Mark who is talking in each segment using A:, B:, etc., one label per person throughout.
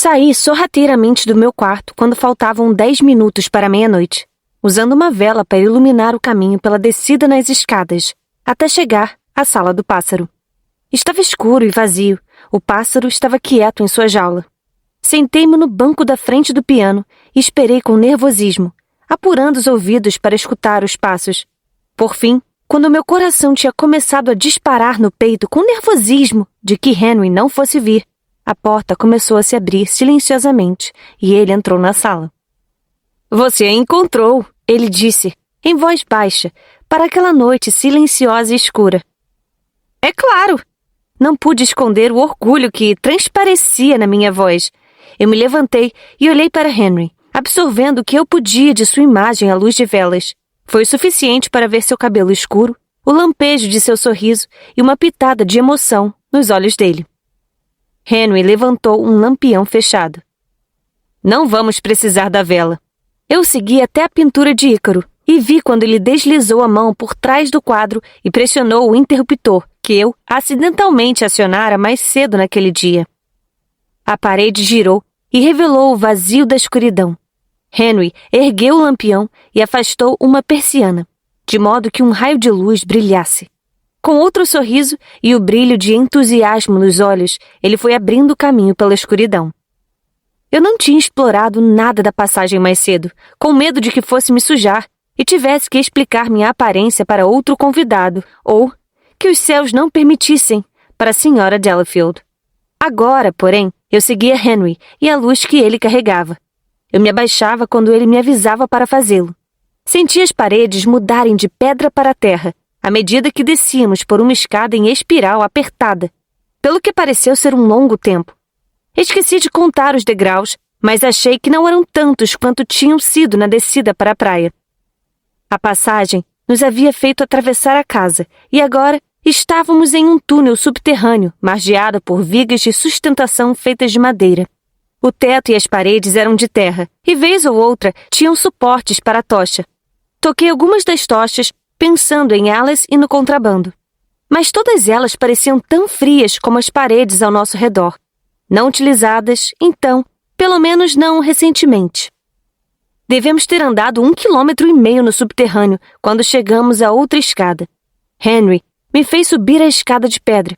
A: Saí sorrateiramente do meu quarto quando faltavam 10 minutos para meia-noite, usando uma vela para iluminar o caminho pela descida nas escadas, até chegar à sala do pássaro. Estava escuro e vazio. O pássaro estava quieto em sua jaula. Sentei-me no banco da frente do piano e esperei com nervosismo, apurando os ouvidos para escutar os passos. Por fim, quando meu coração tinha começado a disparar no peito com nervosismo de que Henry não fosse vir, a porta começou a se abrir silenciosamente e ele entrou na sala. "Você a encontrou", ele disse, em voz baixa, para aquela noite silenciosa e escura. "É claro!" Não pude esconder o orgulho que transparecia na minha voz. Eu me levantei e olhei para Henry, absorvendo o que eu podia de sua imagem à luz de velas. Foi o suficiente para ver seu cabelo escuro, o lampejo de seu sorriso e uma pitada de emoção nos olhos dele. Henry levantou um lampião fechado. "Não vamos precisar da vela." Eu segui até a pintura de Ícaro e vi quando ele deslizou a mão por trás do quadro e pressionou o interruptor que eu acidentalmente acionara mais cedo naquele dia. A parede girou e revelou o vazio da escuridão. Henry ergueu o lampião e afastou uma persiana, de modo que um raio de luz brilhasse. Com outro sorriso e o brilho de entusiasmo nos olhos, ele foi abrindo caminho pela escuridão. Eu não tinha explorado nada da passagem mais cedo, com medo de que fosse me sujar e tivesse que explicar minha aparência para outro convidado, ou que os céus não permitissem para a Sra. Delafield. Agora, porém, eu seguia Henry e a luz que ele carregava. Eu me abaixava quando ele me avisava para fazê-lo. Senti as paredes mudarem de pedra para terra, à medida que descíamos por uma escada em espiral apertada, pelo que pareceu ser um longo tempo. Esqueci de contar os degraus, mas achei que não eram tantos quanto tinham sido na descida para a praia. A passagem nos havia feito atravessar a casa, e agora estávamos em um túnel subterrâneo, margeado por vigas de sustentação feitas de madeira. O teto e as paredes eram de terra, e vez ou outra tinham suportes para a tocha. Toquei algumas das tochas, pensando em elas e no contrabando. Mas todas elas pareciam tão frias como as paredes ao nosso redor. Não utilizadas, então, pelo menos não recentemente. Devemos ter andado 1,5 quilômetros no subterrâneo quando chegamos a outra escada. Henry me fez subir a escada de pedra.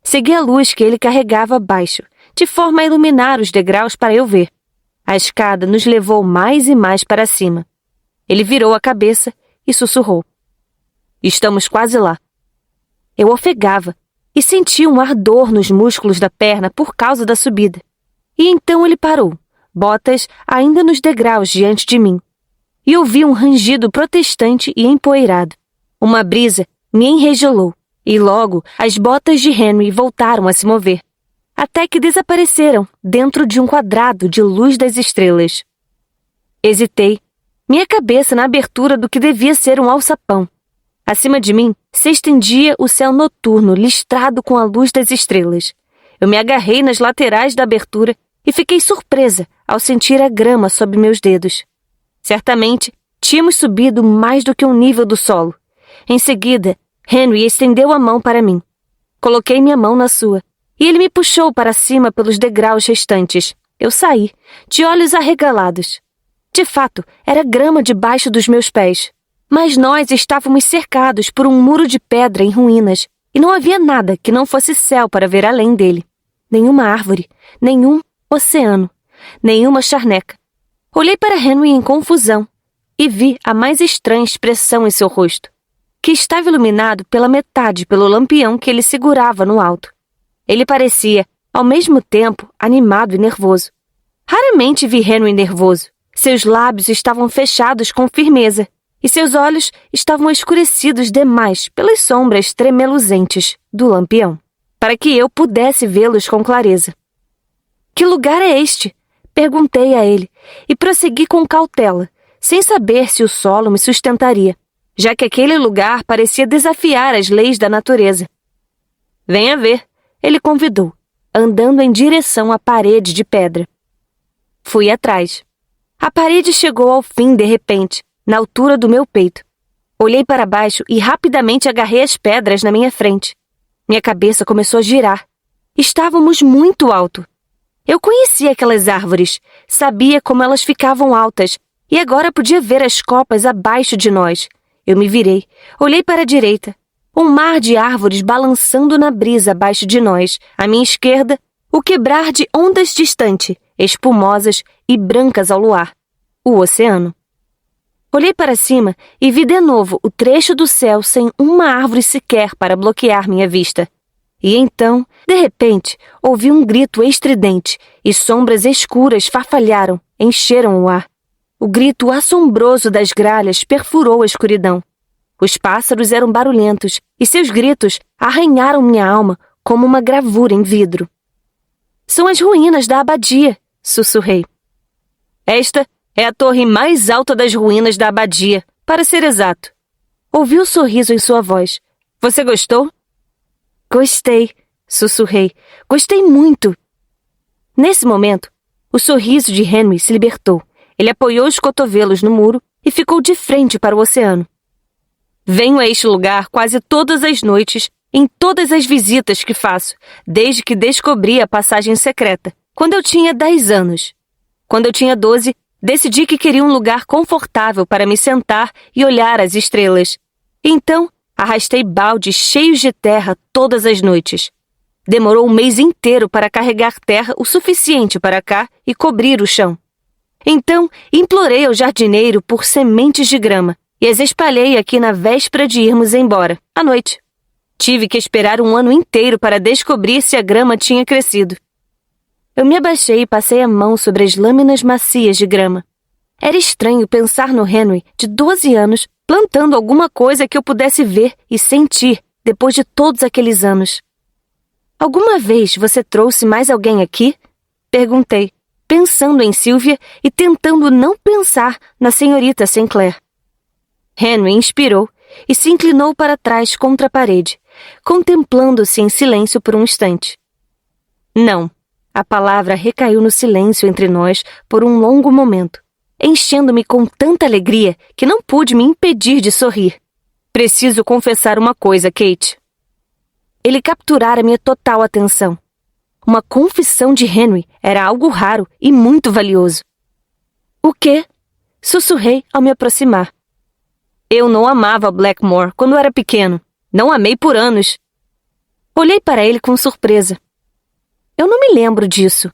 A: Segui a luz que ele carregava abaixo, de forma a iluminar os degraus para eu ver. A escada nos levou mais e mais para cima. Ele virou a cabeça e sussurrou. "Estamos quase lá." Eu ofegava e senti um ardor nos músculos da perna por causa da subida. E então ele parou, botas ainda nos degraus diante de mim. E ouvi um rangido protestante e empoeirado. Uma brisa me enregelou, e logo as botas de Henry voltaram a se mover, até que desapareceram dentro de um quadrado de luz das estrelas. Hesitei, minha cabeça na abertura do que devia ser um alçapão. Acima de mim se estendia o céu noturno listrado com a luz das estrelas. Eu me agarrei nas laterais da abertura e fiquei surpresa ao sentir a grama sob meus dedos. Certamente, tínhamos subido mais do que o nível do solo. Em seguida, Henry estendeu a mão para mim. Coloquei minha mão na sua, e ele me puxou para cima pelos degraus restantes. Eu saí, de olhos arregalados. De fato, era grama debaixo dos meus pés. Mas nós estávamos cercados por um muro de pedra em ruínas, e não havia nada que não fosse céu para ver além dele. Nenhuma árvore, nenhum oceano, nenhuma charneca. Olhei para Henry em confusão e vi a mais estranha expressão em seu rosto, que estava iluminado pela metade pelo lampião que ele segurava no alto. Ele parecia, ao mesmo tempo, animado e nervoso. Raramente vi Henry nervoso. Seus lábios estavam fechados com firmeza, e seus olhos estavam escurecidos demais pelas sombras tremeluzentes do lampião, para que eu pudesse vê-los com clareza. "Que lugar é este?" perguntei a ele, e prossegui com cautela, sem saber se o solo me sustentaria, já que aquele lugar parecia desafiar as leis da natureza. "Venha ver", ele convidou, andando em direção à parede de pedra. Fui atrás. A parede chegou ao fim de repente, na altura do meu peito. Olhei para baixo e rapidamente agarrei as pedras na minha frente. Minha cabeça começou a girar. Estávamos muito alto. Eu conhecia aquelas árvores, sabia como elas ficavam altas, e agora podia ver as copas abaixo de nós. Eu me virei, olhei para a direita. Um mar de árvores balançando na brisa abaixo de nós. À minha esquerda, o quebrar de ondas distante, espumosas e brancas ao luar. O oceano. Olhei para cima e vi de novo o trecho do céu sem uma árvore sequer para bloquear minha vista. E então, de repente, ouvi um grito estridente e sombras escuras farfalharam, encheram o ar. O grito assombroso das gralhas perfurou a escuridão. Os pássaros eram barulhentos e seus gritos arranharam minha alma como uma gravura em vidro. São as ruínas da abadia, sussurrei. Esta é a torre mais alta das ruínas da abadia, para ser exato. Ouvi o sorriso em sua voz. Você gostou? Gostei, sussurrei. Gostei muito. Nesse momento, o sorriso de Henry se libertou. Ele apoiou os cotovelos no muro e ficou de frente para o oceano. Venho a este lugar quase todas as noites, em todas as visitas que faço, desde que descobri a passagem secreta, quando eu tinha 10 anos. Quando eu tinha 12, decidi que queria um lugar confortável para me sentar e olhar as estrelas. Então, arrastei baldes cheios de terra todas as noites. Demorou um mês inteiro para carregar terra o suficiente para cá e cobrir o chão. Então, implorei ao jardineiro por sementes de grama e as espalhei aqui na véspera de irmos embora, à noite. Tive que esperar um ano inteiro para descobrir se a grama tinha crescido. Eu me abaixei e passei a mão sobre as lâminas macias de grama. Era estranho pensar no Henry, de 12 anos, plantando alguma coisa que eu pudesse ver e sentir depois de todos aqueles anos. Alguma vez você trouxe mais alguém aqui? Perguntei, pensando em Sylvia e tentando não pensar na senhorita Sinclair. Henry inspirou e se inclinou para trás contra a parede, contemplando-se em silêncio por um instante. Não. A palavra recaiu no silêncio entre nós por um longo momento, enchendo-me com tanta alegria que não pude me impedir de sorrir. Preciso confessar uma coisa, Kate. Ele capturara minha total atenção. Uma confissão de Henry era algo raro e muito valioso. O quê? Sussurrei ao me aproximar. Eu não amava Blackmore quando era pequeno. Não amei por anos. Olhei para ele com surpresa. Eu não me lembro disso.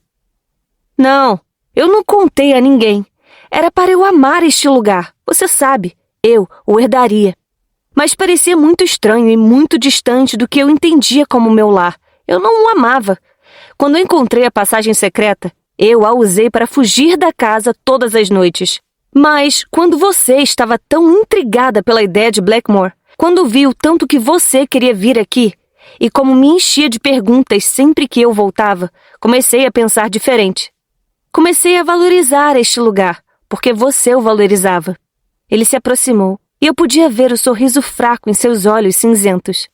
A: Não, eu não contei a ninguém. Era para eu amar este lugar, você sabe. Eu o herdaria. Mas parecia muito estranho e muito distante do que eu entendia como meu lar. Eu não o amava. Quando encontrei a passagem secreta, eu a usei para fugir da casa todas as noites. Mas quando você estava tão intrigada pela ideia de Blackmore, quando viu tanto que você queria vir aqui, e como me enchia de perguntas sempre que eu voltava, comecei a pensar diferente. Comecei a valorizar este lugar, porque você o valorizava. Ele se aproximou, e eu podia ver o sorriso fraco em seus olhos cinzentos.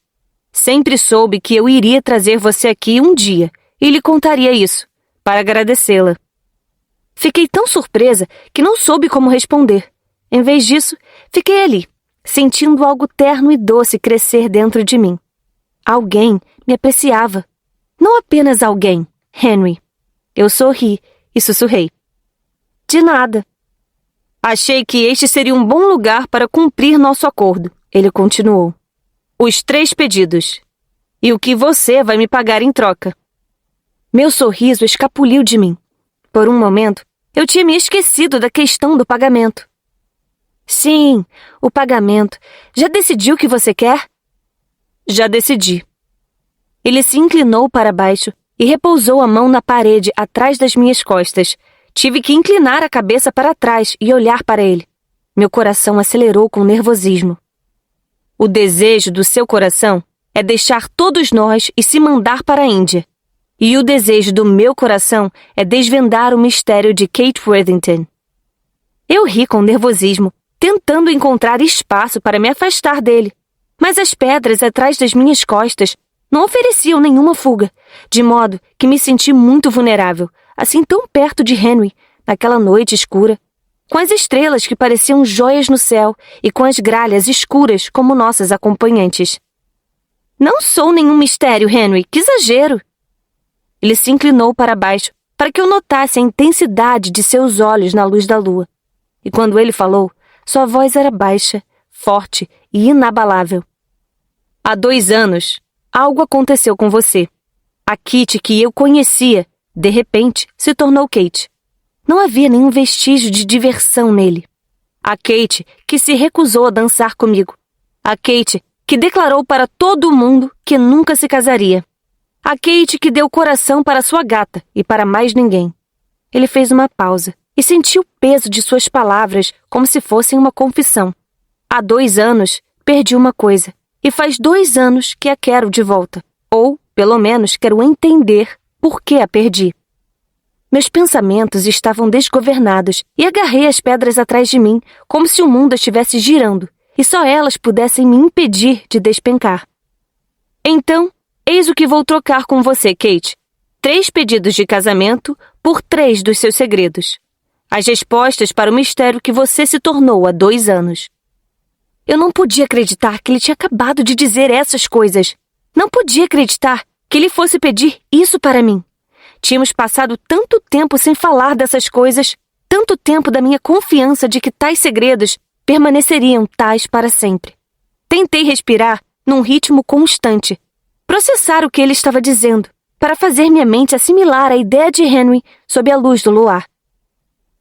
A: Sempre soube que eu iria trazer você aqui um dia, e lhe contaria isso, para agradecê-la. Fiquei tão surpresa que não soube como responder. Em vez disso, fiquei ali, sentindo algo terno e doce crescer dentro de mim. Alguém me apreciava. Não apenas alguém, Henry. Eu sorri e sussurrei. De nada. Achei que este seria um bom lugar para cumprir nosso acordo, ele continuou. Os 3 pedidos. E o que você vai me pagar em troca. Meu sorriso escapuliu de mim. Por um momento, eu tinha me esquecido da questão do pagamento. Sim, o pagamento. Já decidiu o que você quer? Já decidi. Ele se inclinou para baixo e repousou a mão na parede atrás das minhas costas. Tive que inclinar a cabeça para trás e olhar para ele. Meu coração acelerou com nervosismo. O desejo do seu coração é deixar todos nós e se mandar para a Índia. E o desejo do meu coração é desvendar o mistério de Kate Worthington. Eu ri com nervosismo, tentando encontrar espaço para me afastar dele. Mas as pedras atrás das minhas costas não ofereciam nenhuma fuga, de modo que me senti muito vulnerável, assim tão perto de Henry, naquela noite escura, com as estrelas que pareciam joias no céu e com as gralhas escuras como nossas acompanhantes. Não sou nenhum mistério, Henry, que exagero! Ele se inclinou para baixo para que eu notasse a intensidade de seus olhos na luz da lua. E quando ele falou, sua voz era baixa, forte e inabalável. Há 2 anos, algo aconteceu com você. A Kitty que eu conhecia, de repente, se tornou Kate. Não havia nenhum vestígio de diversão nele. A Kate que se recusou a dançar comigo. A Kate que declarou para todo mundo que nunca se casaria. A Kate que deu coração para sua gata e para mais ninguém. Ele fez uma pausa e sentiu o peso de suas palavras como se fossem uma confissão. Há 2 anos, perdi uma coisa. E faz 2 anos que a quero de volta. Ou, pelo menos, quero entender por que a perdi. Meus pensamentos estavam desgovernados e agarrei as pedras atrás de mim, como se o mundo estivesse girando, e só elas pudessem me impedir de despencar. Então, eis o que vou trocar com você, Kate. 3 pedidos de casamento por 3 dos seus segredos. As respostas para o mistério que você se tornou há 2 anos. Eu não podia acreditar que ele tinha acabado de dizer essas coisas. Não podia acreditar que ele fosse pedir isso para mim. Tínhamos passado tanto tempo sem falar dessas coisas, tanto tempo da minha confiança de que tais segredos permaneceriam tais para sempre. Tentei respirar num ritmo constante, processar o que ele estava dizendo, para fazer minha mente assimilar a ideia de Henry sob a luz do luar.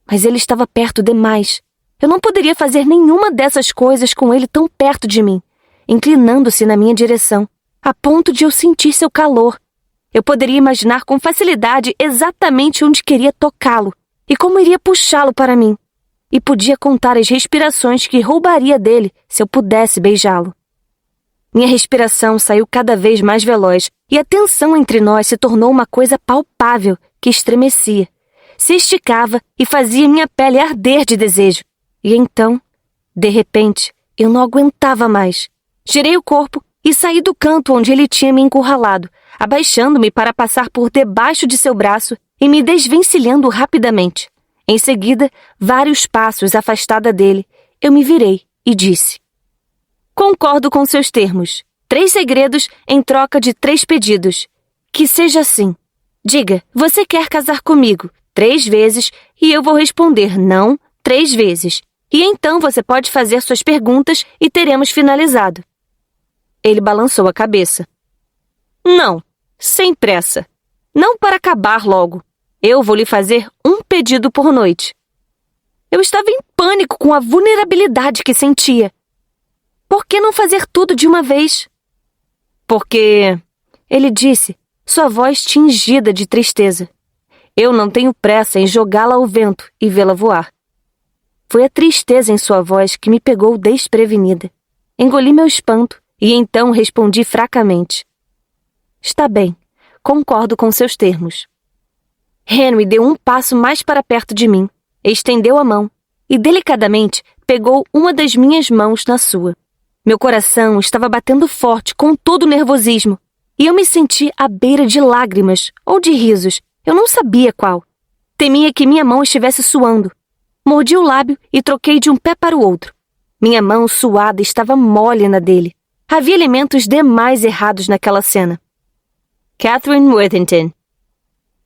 A: Mas ele estava perto demais. Eu não poderia fazer nenhuma dessas coisas com ele tão perto de mim, inclinando-se na minha direção, a ponto de eu sentir seu calor. Eu poderia imaginar com facilidade exatamente onde queria tocá-lo e como iria puxá-lo para mim. E podia contar as respirações que roubaria dele se eu pudesse beijá-lo. Minha respiração saiu cada vez mais veloz e a tensão entre nós se tornou uma coisa palpável que estremecia, se esticava e fazia minha pele arder de desejo. E então, de repente, eu não aguentava mais. Girei o corpo e saí do canto onde ele tinha me encurralado, abaixando-me para passar por debaixo de seu braço e me desvencilhando rapidamente. Em seguida, vários passos afastada dele, eu me virei e disse: concordo com seus termos. 3 segredos em troca de 3 pedidos. Que seja assim. Diga, você quer casar comigo 3 vezes e eu vou responder não 3 vezes. E então você pode fazer suas perguntas e teremos finalizado. Ele balançou a cabeça. Não, sem pressa. Não para acabar logo. Eu vou lhe fazer um pedido por noite. Eu estava em pânico com a vulnerabilidade que sentia. Por que não fazer tudo de uma vez? Porque, ele disse, sua voz tingida de tristeza. Eu não tenho pressa em jogá-la ao vento e vê-la voar. Foi a tristeza em sua voz que me pegou desprevenida. Engoli meu espanto e então respondi fracamente. Está bem, concordo com seus termos. Henry deu um passo mais para perto de mim, estendeu a mão e delicadamente pegou uma das minhas mãos na sua. Meu coração estava batendo forte com todo o nervosismo e eu me senti à beira de lágrimas ou de risos, eu não sabia qual. Temia que minha mão estivesse suando. Mordi o lábio e troquei de um pé para o outro. Minha mão suada estava mole na dele. Havia elementos demais errados naquela cena. Catherine Worthington.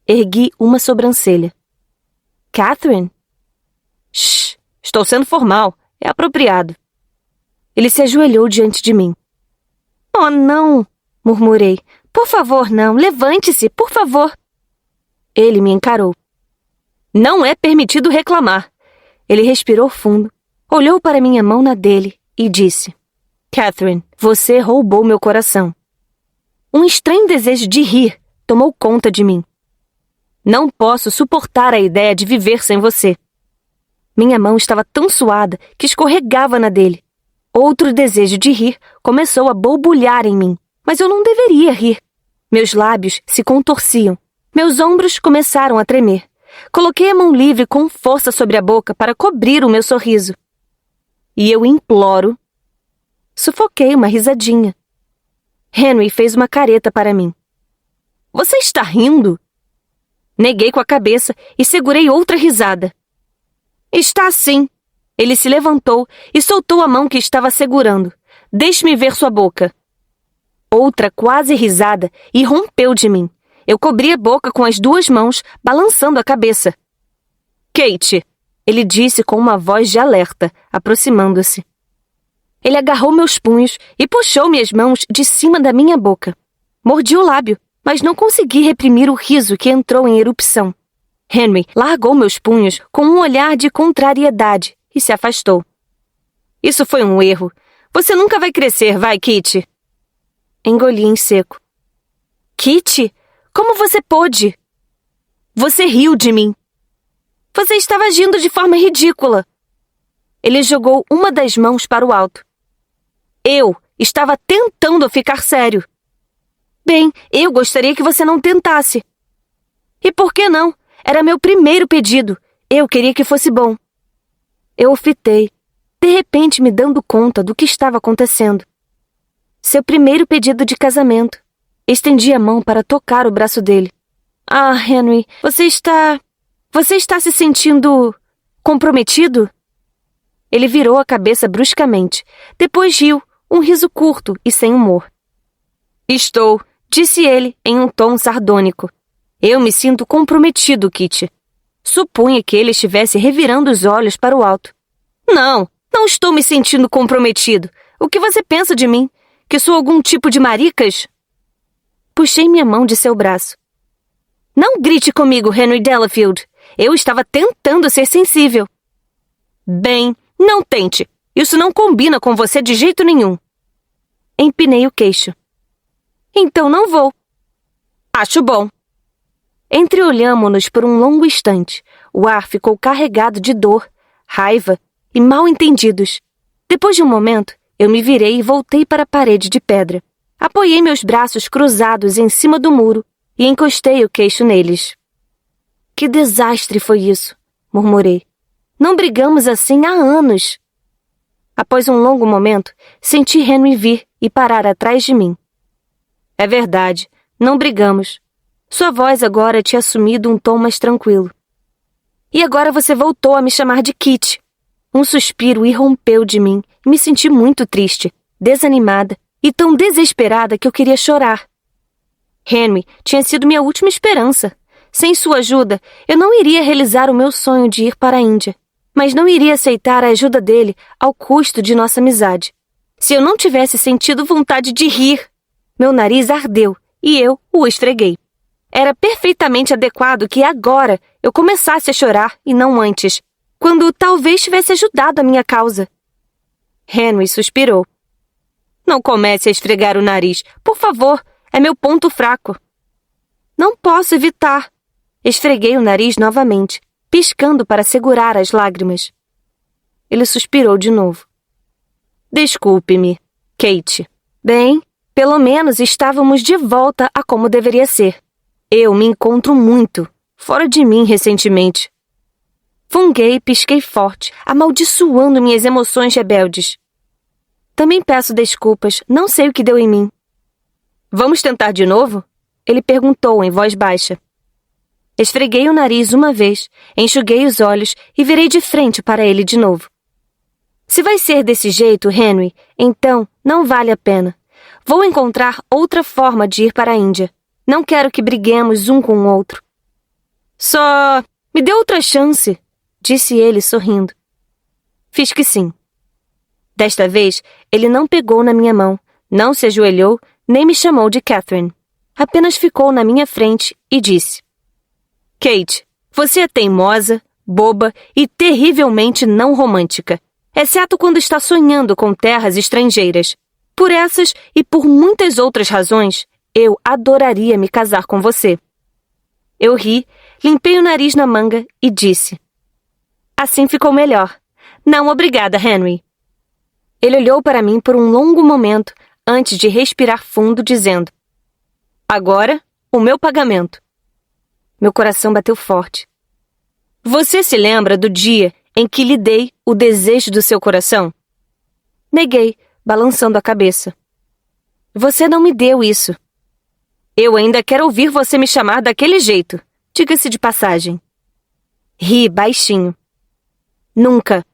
A: Ergui uma sobrancelha. Catherine? Shh, estou sendo formal. É apropriado. Ele se ajoelhou diante de mim. Oh, não, murmurei. Por favor, não. Levante-se, por favor. Ele me encarou. Não é permitido reclamar. Ele respirou fundo, olhou para minha mão na dele e disse: Catherine, você roubou meu coração. Um estranho desejo de rir tomou conta de mim. Não posso suportar a ideia de viver sem você. Minha mão estava tão suada que escorregava na dele. Outro desejo de rir começou a borbulhar em mim, mas eu não deveria rir. Meus lábios se contorciam, meus ombros começaram a tremer. Coloquei a mão livre com força sobre a boca para cobrir o meu sorriso. E eu imploro. Sufoquei uma risadinha. Henry fez uma careta para mim. Você está rindo? Neguei com a cabeça e segurei outra risada. Está sim. Ele se levantou e soltou a mão que estava segurando. Deixe-me ver sua boca. Outra quase risada irrompeu de mim. Eu cobri a boca com as 2 mãos, balançando a cabeça. Kate, ele disse com uma voz de alerta, aproximando-se. Ele agarrou meus punhos e puxou minhas mãos de cima da minha boca. Mordi o lábio, mas não consegui reprimir o riso que entrou em erupção. Henry largou meus punhos com um olhar de contrariedade e se afastou. Isso foi um erro. Você nunca vai crescer, vai, Kitty? Engoli em seco. Kitty, como você pôde? Você riu de mim. Você estava agindo de forma ridícula. Ele jogou uma das mãos para o alto. Eu estava tentando ficar sério. Bem, eu gostaria que você não tentasse. E por que não? Era meu primeiro pedido. Eu queria que fosse bom. Eu o fitei, de repente me dando conta do que estava acontecendo. Seu primeiro pedido de casamento. Estendi a mão para tocar o braço dele. Ah, Henry, você está se sentindo comprometido? Ele virou a cabeça bruscamente. Depois riu, um riso curto e sem humor. Estou, disse ele em um tom sardônico. Eu me sinto comprometido, Kitty. Supunha que ele estivesse revirando os olhos para o alto. Não estou me sentindo comprometido. O que você pensa de mim? Que sou algum tipo de maricas? Puxei minha mão de seu braço. Não grite comigo, Henry Delafield. Eu estava tentando ser sensível. Bem, não tente. Isso não combina com você de jeito nenhum. Empinei o queixo. Então não vou. Acho bom. Entreolhamo-nos por um longo instante. O ar ficou carregado de dor, raiva e mal-entendidos. Depois de um momento, eu me virei e voltei para a parede de pedra. Apoiei meus braços cruzados em cima do muro e encostei o queixo neles. Que desastre foi isso, murmurei. Não brigamos assim há anos. Após um longo momento, senti Henry vir e parar atrás de mim. É verdade, não brigamos. Sua voz agora tinha assumido um tom mais tranquilo. E agora você voltou a me chamar de Kitty. Um suspiro irrompeu de mim e me senti muito triste, desanimada e tão desesperada que eu queria chorar. Henry tinha sido minha última esperança. Sem sua ajuda, eu não iria realizar o meu sonho de ir para a Índia, mas não iria aceitar a ajuda dele ao custo de nossa amizade. Se eu não tivesse sentido vontade de rir, meu nariz ardeu e eu o esfreguei. Era perfeitamente adequado que agora eu começasse a chorar e não antes, quando talvez tivesse ajudado a minha causa. Henry suspirou. Não comece a esfregar o nariz, por favor, é meu ponto fraco. Não posso evitar. Esfreguei o nariz novamente, piscando para segurar as lágrimas. Ele suspirou de novo. Desculpe-me, Kate. Bem, pelo menos estávamos de volta a como deveria ser. Eu me encontro muito, fora de mim recentemente. Funguei e pisquei forte, amaldiçoando minhas emoções rebeldes. Também peço desculpas, não sei o que deu em mim. Vamos tentar de novo? Ele perguntou em voz baixa. Esfreguei o nariz uma vez, enxuguei os olhos e virei de frente para ele de novo. Se vai ser desse jeito, Henry, então não vale a pena. Vou encontrar outra forma de ir para a Índia. Não quero que briguemos um com o outro. Só me dê outra chance, disse ele sorrindo. Fiz que sim. Desta vez, ele não pegou na minha mão, não se ajoelhou, nem me chamou de Catherine. Apenas ficou na minha frente e disse: Kate, você é teimosa, boba e terrivelmente não romântica, exceto quando está sonhando com terras estrangeiras. Por essas e por muitas outras razões, eu adoraria me casar com você. Eu ri, limpei o nariz na manga e disse: Assim ficou melhor. Não, obrigada, Henry. Ele olhou para mim por um longo momento antes de respirar fundo, dizendo: Agora, o meu pagamento. Meu coração bateu forte. Você se lembra do dia em que lhe dei o desejo do seu coração? Neguei, balançando a cabeça. Você não me deu isso. Eu ainda quero ouvir você me chamar daquele jeito, diga-se de passagem. Ri baixinho. Nunca.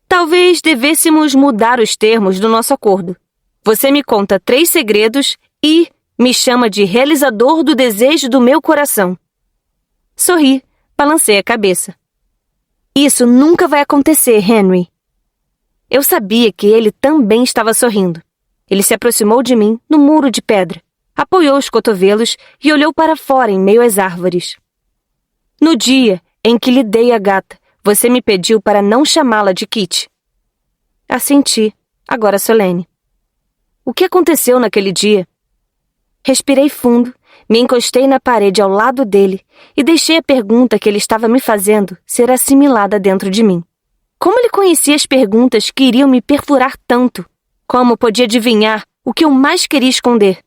A: Talvez devêssemos mudar os termos do nosso acordo. Você me conta 3 segredos e Me chama de realizador do desejo do meu coração. Sorri, balancei a cabeça. Isso nunca vai acontecer, Henry. Eu sabia que ele também estava sorrindo. Ele se aproximou de mim no muro de pedra, apoiou os cotovelos e olhou para fora em meio às árvores. No dia em que lhe dei a gata, você me pediu para não chamá-la de Kitty. Assenti, agora solene. O que aconteceu naquele dia? Respirei fundo, me encostei na parede ao lado dele e deixei a pergunta que ele estava me fazendo ser assimilada dentro de mim. Como ele conhecia as perguntas que iriam me perfurar tanto? Como podia adivinhar o que eu mais queria esconder?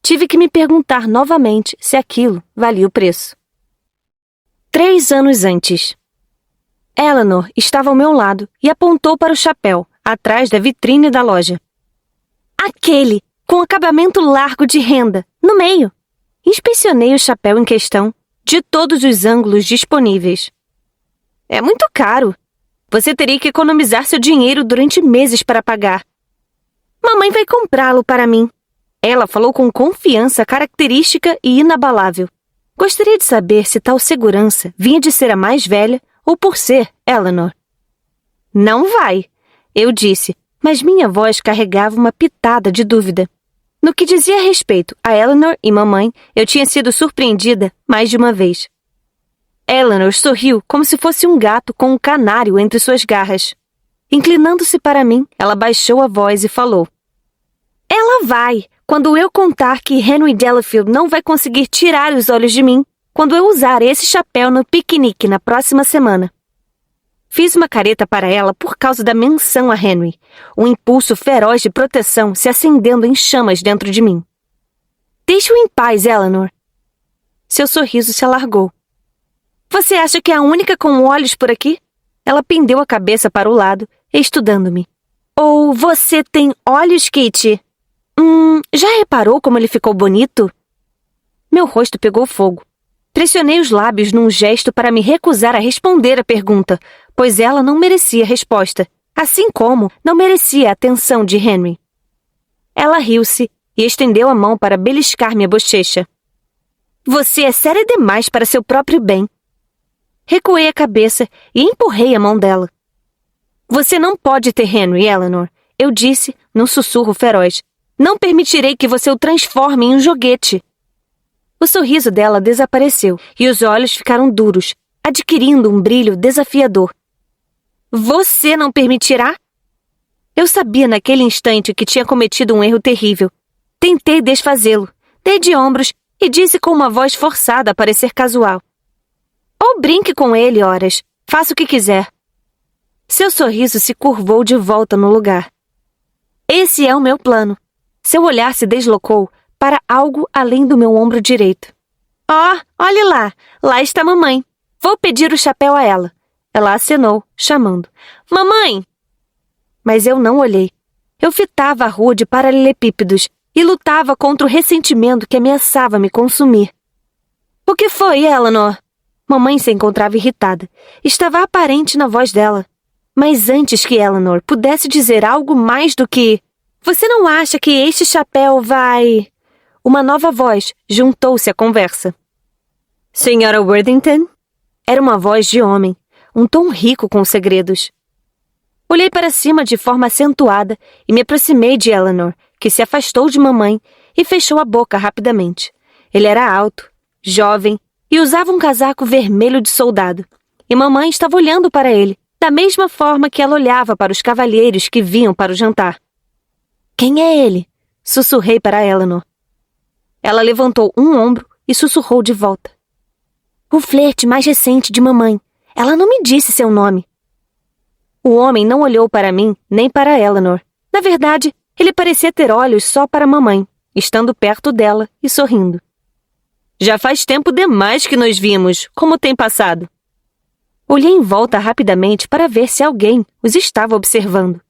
A: Tive que me perguntar novamente se aquilo valia o preço. 3 anos antes. Eleanor estava ao meu lado e apontou para o chapéu, atrás da vitrine da loja. Aquele, com acabamento largo de renda, no meio. Inspecionei o chapéu em questão, de todos os ângulos disponíveis. É muito caro. Você teria que economizar seu dinheiro durante meses para pagar. Mamãe vai comprá-lo para mim. Ela falou com confiança característica e inabalável. Gostaria de saber se tal segurança vinha de ser a mais velha ou por ser Eleanor. Não vai, eu disse, mas minha voz carregava uma pitada de dúvida. No que dizia respeito a Eleanor e mamãe, eu tinha sido surpreendida mais de uma vez. Eleanor sorriu como se fosse um gato com um canário entre suas garras. Inclinando-se para mim, ela baixou a voz e falou. Ela vai, quando eu contar que Henry Delafield não vai conseguir tirar os olhos de mim, quando eu usar esse chapéu no piquenique na próxima semana. Fiz uma careta para ela por causa da menção a Henry, um impulso feroz de proteção se acendendo em chamas dentro de mim. Deixe-o em paz, Eleanor. Seu sorriso se alargou. Você acha que é a única com olhos por aqui? Ela pendeu a cabeça para o lado, estudando-me. Ou você tem olhos, Kitty? Já reparou como ele ficou bonito? Meu rosto pegou fogo. Pressionei os lábios num gesto para me recusar a responder a pergunta, pois ela não merecia resposta, assim como não merecia a atenção de Henry. Ela riu-se e estendeu a mão para beliscar minha bochecha. Você é séria demais para seu próprio bem. Recuei a cabeça e empurrei a mão dela. Você não pode ter Henry, Eleanor, eu disse num sussurro feroz. Não permitirei que você o transforme em um joguete. O sorriso dela desapareceu e os olhos ficaram duros, adquirindo um brilho desafiador. Você não permitirá? Eu sabia naquele instante que tinha cometido um erro terrível. Tentei desfazê-lo, dei de ombros e disse com uma voz forçada a parecer casual. Ou brinque com ele, horas. Faça o que quiser. Seu sorriso se curvou de volta no lugar. Esse é o meu plano. Seu olhar se deslocou para algo além do meu ombro direito. Olhe lá. Lá está mamãe. Vou pedir o chapéu a ela. Ela acenou, chamando. Mamãe! Mas eu não olhei. Eu fitava a rua de paralelepípedos e lutava contra o ressentimento que ameaçava me consumir. O que foi, Eleanor? Mamãe se encontrava irritada. Estava aparente na voz dela. Mas antes que Eleanor pudesse dizer algo mais do que... Você não acha que este chapéu vai... Uma nova voz juntou-se à conversa. Senhora Worthington? Era uma voz de homem, um tom rico com segredos. Olhei para cima de forma acentuada e me aproximei de Eleanor, que se afastou de mamãe e fechou a boca rapidamente. Ele era alto, jovem e usava um casaco vermelho de soldado. E mamãe estava olhando para ele, da mesma forma que ela olhava para os cavalheiros que vinham para o jantar. Quem é ele? Sussurrei para Eleanor. Ela levantou um ombro e sussurrou de volta. O flerte mais recente de mamãe. Ela não me disse seu nome. O homem não olhou para mim nem para Eleanor. Na verdade, ele parecia ter olhos só para mamãe, estando perto dela e sorrindo. Já faz tempo demais que nos vimos. Como tem passado? Olhei em volta rapidamente para ver se alguém os estava observando.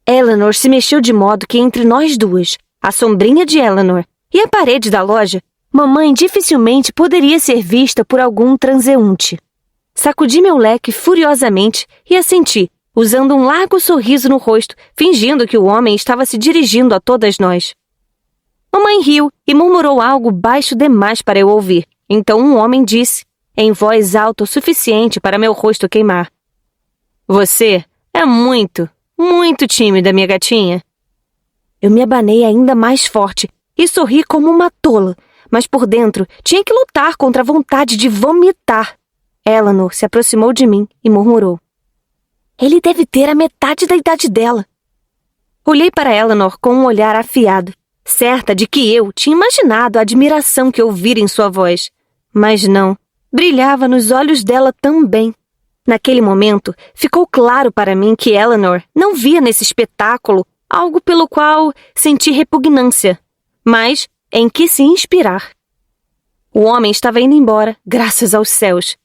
A: Eleanor se mexeu de modo que entre nós duas, a sombrinha de Eleanor e a parede da loja, mamãe dificilmente poderia ser vista por algum transeunte. Sacudi meu leque furiosamente e assenti, usando um largo sorriso no rosto, fingindo que o homem estava se dirigindo a todas nós. Mamãe riu e murmurou algo baixo demais para eu ouvir. Então um homem disse, em voz alta o suficiente para meu rosto queimar: "Você é muito, muito tímida, minha gatinha." Eu me abanei ainda mais forte e sorri como uma tola, mas por dentro tinha que lutar contra a vontade de vomitar. Eleanor se aproximou de mim e murmurou: "Ele deve ter a metade da idade dela." Olhei para Eleanor com um olhar afiado, certa de que eu tinha imaginado a admiração que ouvira em sua voz. Mas não, brilhava nos olhos dela também. Naquele momento, ficou claro para mim que Eleanor não via nesse espetáculo algo pelo qual senti repugnância, mas em que se inspirar. O homem estava indo embora, graças aos céus.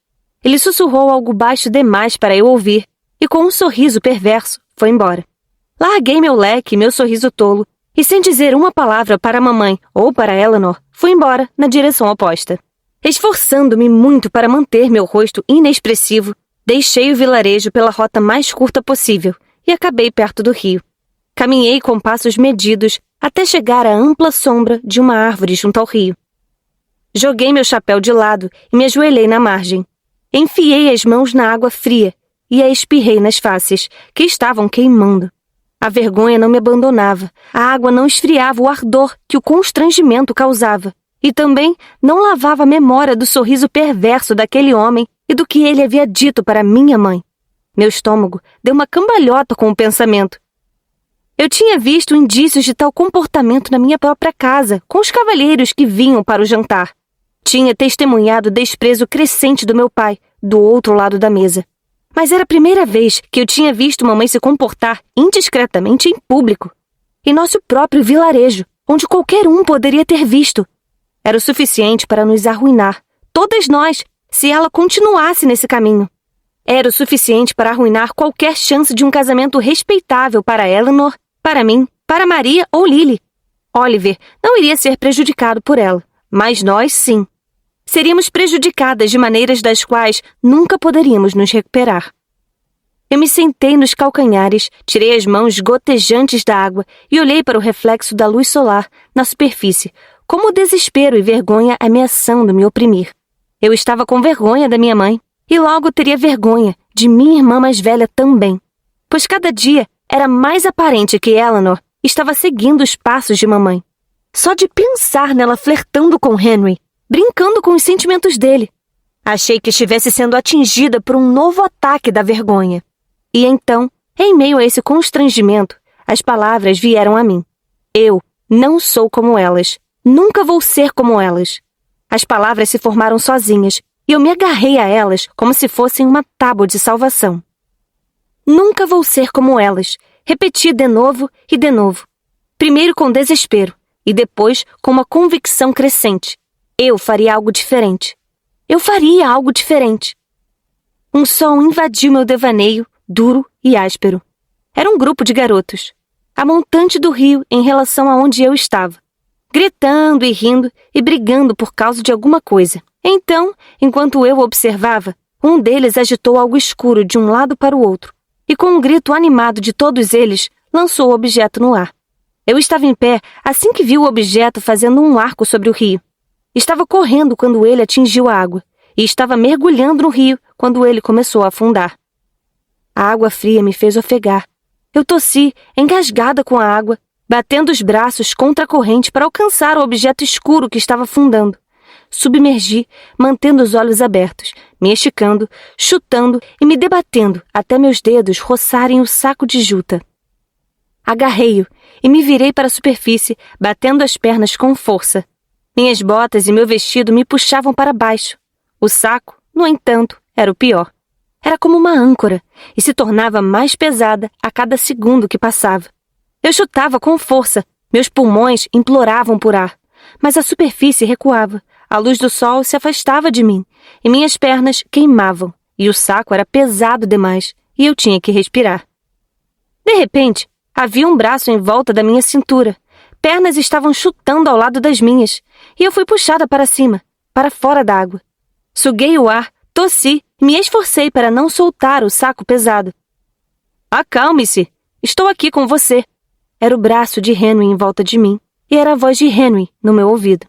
A: Ele sussurrou algo baixo demais para eu ouvir e, com um sorriso perverso, foi embora. Larguei meu leque e meu sorriso tolo e, sem dizer uma palavra para a mamãe ou para Eleanor, fui embora na direção oposta. Esforçando-me muito para manter meu rosto inexpressivo, deixei o vilarejo pela rota mais curta possível e acabei perto do rio. Caminhei com passos medidos até chegar à ampla sombra de uma árvore junto ao rio. Joguei meu chapéu de lado e me ajoelhei na margem. Enfiei as mãos na água fria e a espirrei nas faces, que estavam queimando. A vergonha não me abandonava, a água não esfriava o ardor que o constrangimento causava, e também não lavava a memória do sorriso perverso daquele homem e do que ele havia dito para minha mãe. Meu estômago deu uma cambalhota com o pensamento. Eu tinha visto indícios de tal comportamento na minha própria casa, com os cavalheiros que vinham para o jantar. Tinha testemunhado o desprezo crescente do meu pai, do outro lado da mesa. Mas era a primeira vez que eu tinha visto mamãe se comportar indiscretamente em público. Em nosso próprio vilarejo, onde qualquer um poderia ter visto. Era o suficiente para nos arruinar, todas nós, se ela continuasse nesse caminho. Era o suficiente para arruinar qualquer chance de um casamento respeitável para Eleanor, para mim, para Maria ou Lily. Oliver não iria ser prejudicado por ela, mas nós sim. Seríamos prejudicadas de maneiras das quais nunca poderíamos nos recuperar. Eu me sentei nos calcanhares, tirei as mãos gotejantes da água e olhei para o reflexo da luz solar na superfície, como o desespero e vergonha ameaçando me oprimir. Eu estava com vergonha da minha mãe e logo teria vergonha de minha irmã mais velha também, pois cada dia era mais aparente que Eleanor estava seguindo os passos de mamãe. Só de pensar nela flertando com Henry, brincando com os sentimentos dele, achei que estivesse sendo atingida por um novo ataque da vergonha. E então, em meio a esse constrangimento, as palavras vieram a mim. Eu não sou como elas. Nunca vou ser como elas. As palavras se formaram sozinhas e eu me agarrei a elas como se fossem uma tábua de salvação. Nunca vou ser como elas. Repeti de novo e de novo. Primeiro com desespero e depois com uma convicção crescente. Eu faria algo diferente. Eu faria algo diferente. Um som invadiu meu devaneio, duro e áspero. Era um grupo de garotos, a montante do rio em relação a onde eu estava, gritando e rindo e brigando por causa de alguma coisa. Então, enquanto eu observava, um deles agitou algo escuro de um lado para o outro e, com um grito animado de todos eles, lançou o objeto no ar. Eu estava em pé assim que vi o objeto fazendo um arco sobre o rio. Estava correndo quando ele atingiu a água e estava mergulhando no rio quando ele começou a afundar. A água fria me fez ofegar. Eu tossi, engasgada com a água, batendo os braços contra a corrente para alcançar o objeto escuro que estava afundando. Submergi, mantendo os olhos abertos, me esticando, chutando e me debatendo até meus dedos roçarem o saco de juta. Agarrei-o e me virei para a superfície, batendo as pernas com força. Minhas botas e meu vestido me puxavam para baixo. O saco, no entanto, era o pior. Era como uma âncora e se tornava mais pesada a cada segundo que passava. Eu chutava com força, meus pulmões imploravam por ar, mas a superfície recuava, a luz do sol se afastava de mim e minhas pernas queimavam e o saco era pesado demais e eu tinha que respirar. De repente, havia um braço em volta da minha cintura. Pernas estavam chutando ao lado das minhas, e eu fui puxada para cima, para fora d'água. Suguei o ar, tossi e me esforcei para não soltar o saco pesado. Acalme-se, estou aqui com você. Era o braço de Henry em volta de mim, e era a voz de Henry no meu ouvido.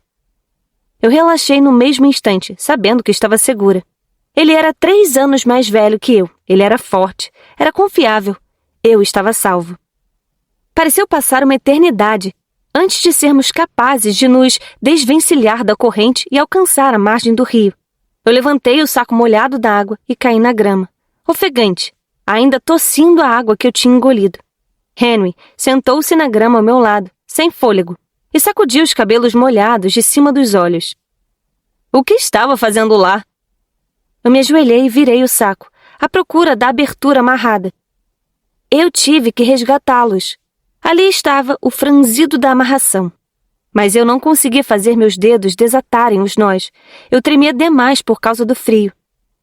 A: Eu relaxei no mesmo instante, sabendo que estava segura. Ele era 3 anos mais velho que eu. Ele era forte, era confiável. Eu estava salvo. Pareceu passar uma eternidade antes de sermos capazes de nos desvencilhar da corrente e alcançar a margem do rio. Eu levantei o saco molhado da água e caí na grama, ofegante, ainda tossindo a água que eu tinha engolido. Henry sentou-se na grama ao meu lado, sem fôlego, e sacudiu os cabelos molhados de cima dos olhos. O que estava fazendo lá? Eu me ajoelhei e virei o saco, à procura da abertura amarrada. Eu tive que resgatá-los. Ali estava o franzido da amarração. Mas eu não conseguia fazer meus dedos desatarem os nós. Eu tremia demais por causa do frio.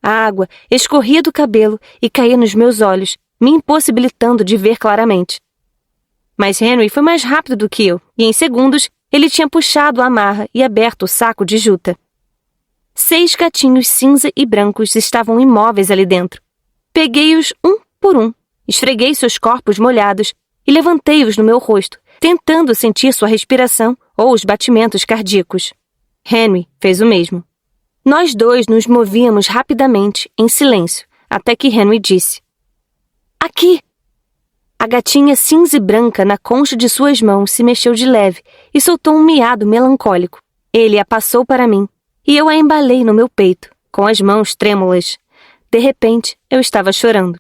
A: A água escorria do cabelo e caía nos meus olhos, me impossibilitando de ver claramente. Mas Henry foi mais rápido do que eu, e em segundos ele tinha puxado a amarra e aberto o saco de juta. 6 gatinhos cinza e brancos estavam imóveis ali dentro. Peguei-os um por um, esfreguei seus corpos molhados e levantei-os no meu rosto, tentando sentir sua respiração ou os batimentos cardíacos. Henry fez o mesmo. Nós dois nos movíamos rapidamente, em silêncio, até que Henry disse: "Aqui!" A gatinha cinza e branca na concha de suas mãos se mexeu de leve e soltou um miado melancólico. Ele a passou para mim, e eu a embalei no meu peito, com as mãos trêmulas. De repente, eu estava chorando.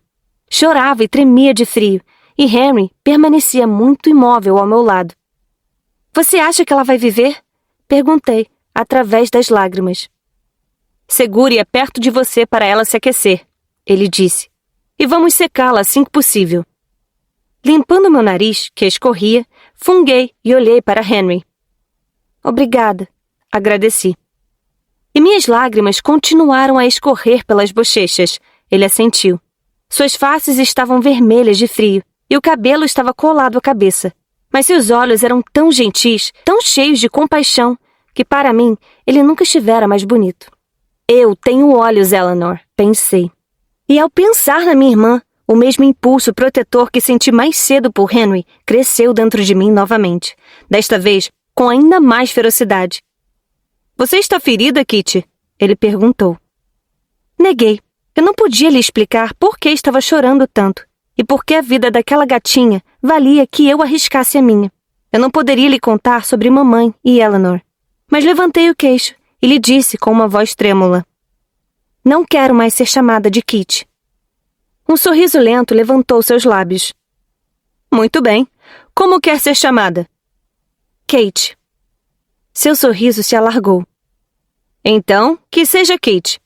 A: Chorava e tremia de frio, e Henry permanecia muito imóvel ao meu lado. "Você acha que ela vai viver?" Perguntei, através das lágrimas. "Segure-a perto de você para ela se aquecer", ele disse. "E vamos secá-la assim que possível." Limpando meu nariz, que escorria, funguei e olhei para Henry. "Obrigada", agradeci. E minhas lágrimas continuaram a escorrer pelas bochechas. Ele assentiu. Suas faces estavam vermelhas de frio, e o cabelo estava colado à cabeça. Mas seus olhos eram tão gentis, tão cheios de compaixão, que para mim ele nunca estivera mais bonito. Eu tenho olhos, Eleanor, pensei. E ao pensar na minha irmã, o mesmo impulso protetor que senti mais cedo por Henry cresceu dentro de mim novamente, desta vez com ainda mais ferocidade. "Você está ferida, Kitty?" ele perguntou. Neguei. Eu não podia lhe explicar por que estava chorando tanto e por que a vida daquela gatinha valia que eu arriscasse a minha. Eu não poderia lhe contar sobre mamãe e Eleanor. Mas levantei o queixo e lhe disse com uma voz trêmula: "Não quero mais ser chamada de Kitty." Um sorriso lento levantou seus lábios. "Muito bem. Como quer ser chamada?" "Kate." Seu sorriso se alargou. "Então, que seja Kate."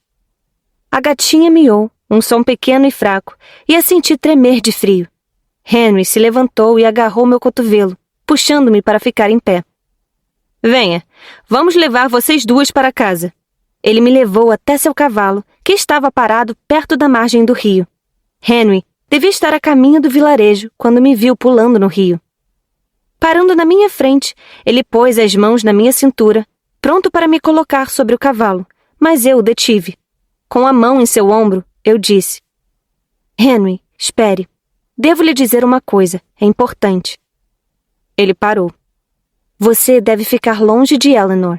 A: A gatinha miou, um som pequeno e fraco, e a senti tremer de frio. Henry se levantou e agarrou meu cotovelo, puxando-me para ficar em pé. "Venha, vamos levar vocês duas para casa." Ele me levou até seu cavalo, que estava parado perto da margem do rio. Henry devia estar a caminho do vilarejo quando me viu pulando no rio. Parando na minha frente, ele pôs as mãos na minha cintura, pronto para me colocar sobre o cavalo, mas eu o detive. Com a mão em seu ombro, eu disse: "Henry, espere. Devo lhe dizer uma coisa, é importante." Ele parou. "Você deve ficar longe de Eleanor."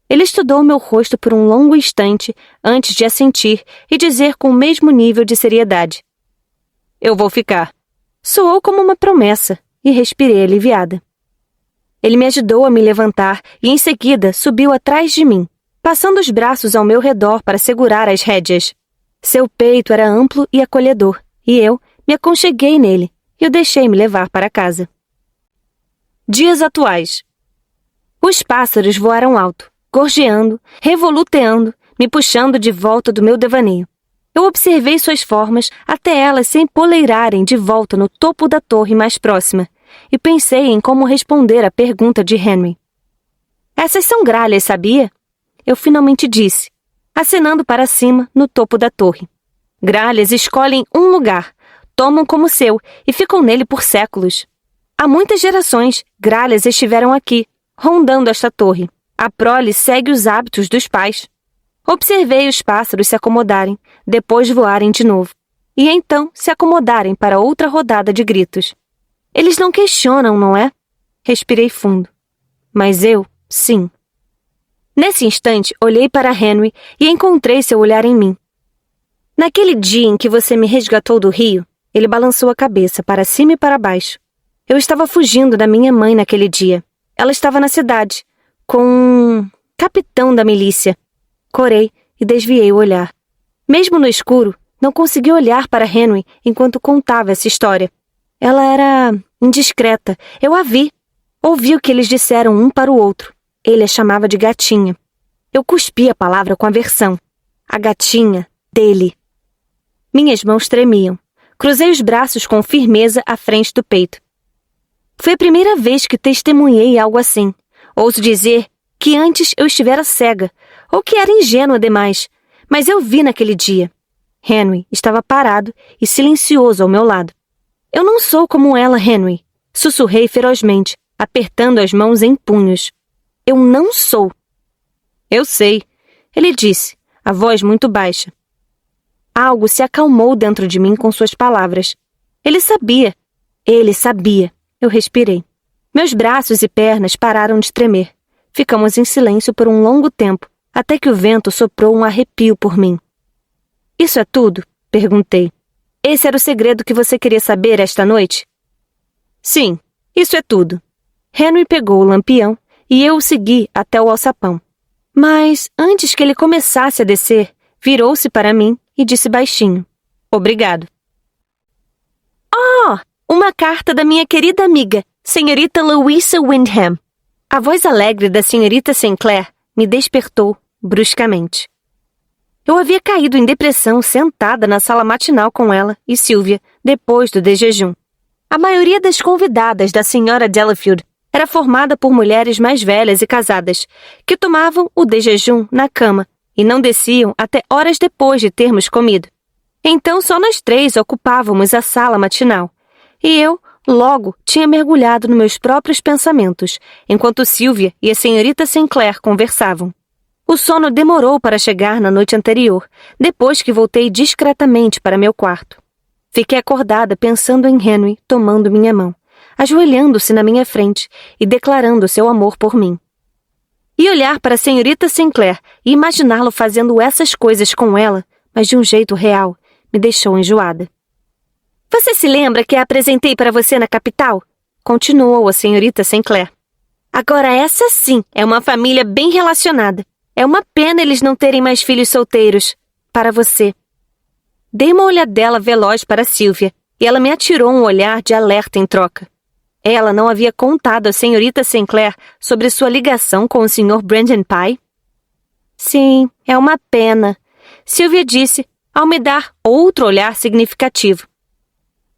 A: Ele estudou meu rosto por um longo instante antes de assentir e dizer com o mesmo nível de seriedade: "Eu vou ficar." Soou como uma promessa e respirei aliviada. Ele me ajudou a me levantar e em seguida subiu atrás de mim, passando os braços ao meu redor para segurar as rédeas. Seu peito era amplo e acolhedor, e eu me aconcheguei nele e o deixei me levar para casa. Dias atuais. Os pássaros voaram alto, gorjeando, revoluteando, me puxando de volta do meu devaneio. Eu observei suas formas até elas se empoleirarem de volta no topo da torre mais próxima, e pensei em como responder à pergunta de Henry. "Essas são gralhas, sabia?" Eu finalmente disse, acenando para cima no topo da torre. Gralhas escolhem um lugar, tomam como seu e ficam nele por séculos. Há muitas gerações, gralhas estiveram aqui, rondando esta torre. A prole segue os hábitos dos pais. Observei os pássaros se acomodarem, depois voarem de novo, e então se acomodarem para outra rodada de gritos. Eles não questionam, não é? Respirei fundo. mas eu, sim. Nesse instante, olhei para Henry e encontrei seu olhar em mim. Naquele dia em que você me resgatou do rio, ele balançou a cabeça para cima e para baixo. Eu estava fugindo da minha mãe naquele dia. Ela estava na cidade, com um capitão da milícia. Corei e desviei o olhar. Mesmo no escuro, não consegui olhar para Henry enquanto contava essa história. Ela era indiscreta. Eu a vi. Ouvi o que eles disseram um para o outro. Ele a chamava de gatinha. Eu cuspi a palavra com aversão. A gatinha dele. Minhas mãos tremiam. Cruzei os braços com firmeza à frente do peito. Foi a primeira vez que testemunhei algo assim. Ouso dizer que antes eu estivera cega, ou que era ingênua demais, mas eu vi naquele dia. Henry estava parado e silencioso ao meu lado. Eu não sou como ela, Henry, sussurrei ferozmente, apertando as mãos em punhos. Eu não sou. Eu sei, ele disse, a voz muito baixa. Algo se acalmou dentro de mim com suas palavras. Ele sabia. Eu respirei. Meus braços e pernas pararam de tremer. Ficamos em silêncio por um longo tempo, até que o vento soprou um arrepio por mim. Isso é tudo? Perguntei. Esse era o segredo que você queria saber esta noite? Sim, isso é tudo. Henry pegou o lampião e eu o segui até o alçapão. Mas, antes que ele começasse a descer, virou-se para mim e disse baixinho. Obrigado. Oh! Uma carta da minha querida amiga, senhorita Louisa Wyndham. A voz alegre da senhorita Sinclair me despertou bruscamente. Eu havia caído em depressão sentada na sala matinal com ela e Sylvia, depois do desjejum. A maioria das convidadas da senhora Delafield era formada por mulheres mais velhas e casadas, que tomavam o desjejum na cama e não desciam até horas depois de termos comido. Então só nós três ocupávamos a sala matinal. E eu, logo, tinha mergulhado nos meus próprios pensamentos, enquanto Sylvia e a senhorita Sinclair conversavam. O sono demorou para chegar na noite anterior, depois que voltei discretamente para meu quarto. Fiquei acordada pensando em Henry tomando minha mão, ajoelhando-se na minha frente e declarando seu amor por mim. E olhar para a senhorita Sinclair e imaginá-lo fazendo essas coisas com ela, mas de um jeito real, me deixou enjoada. Você se lembra que a apresentei para você na capital? Continuou a senhorita Sinclair. Agora essa sim é uma família bem relacionada. É uma pena eles não terem mais filhos solteiros. Para você. Dei uma olhadela veloz para Sylvia e ela me atirou um olhar de alerta em troca. Ela não havia contado à senhorita Sinclair sobre sua ligação com o Sr. Brandon Pye? Sim, é uma pena, Sylvia disse, ao me dar outro olhar significativo.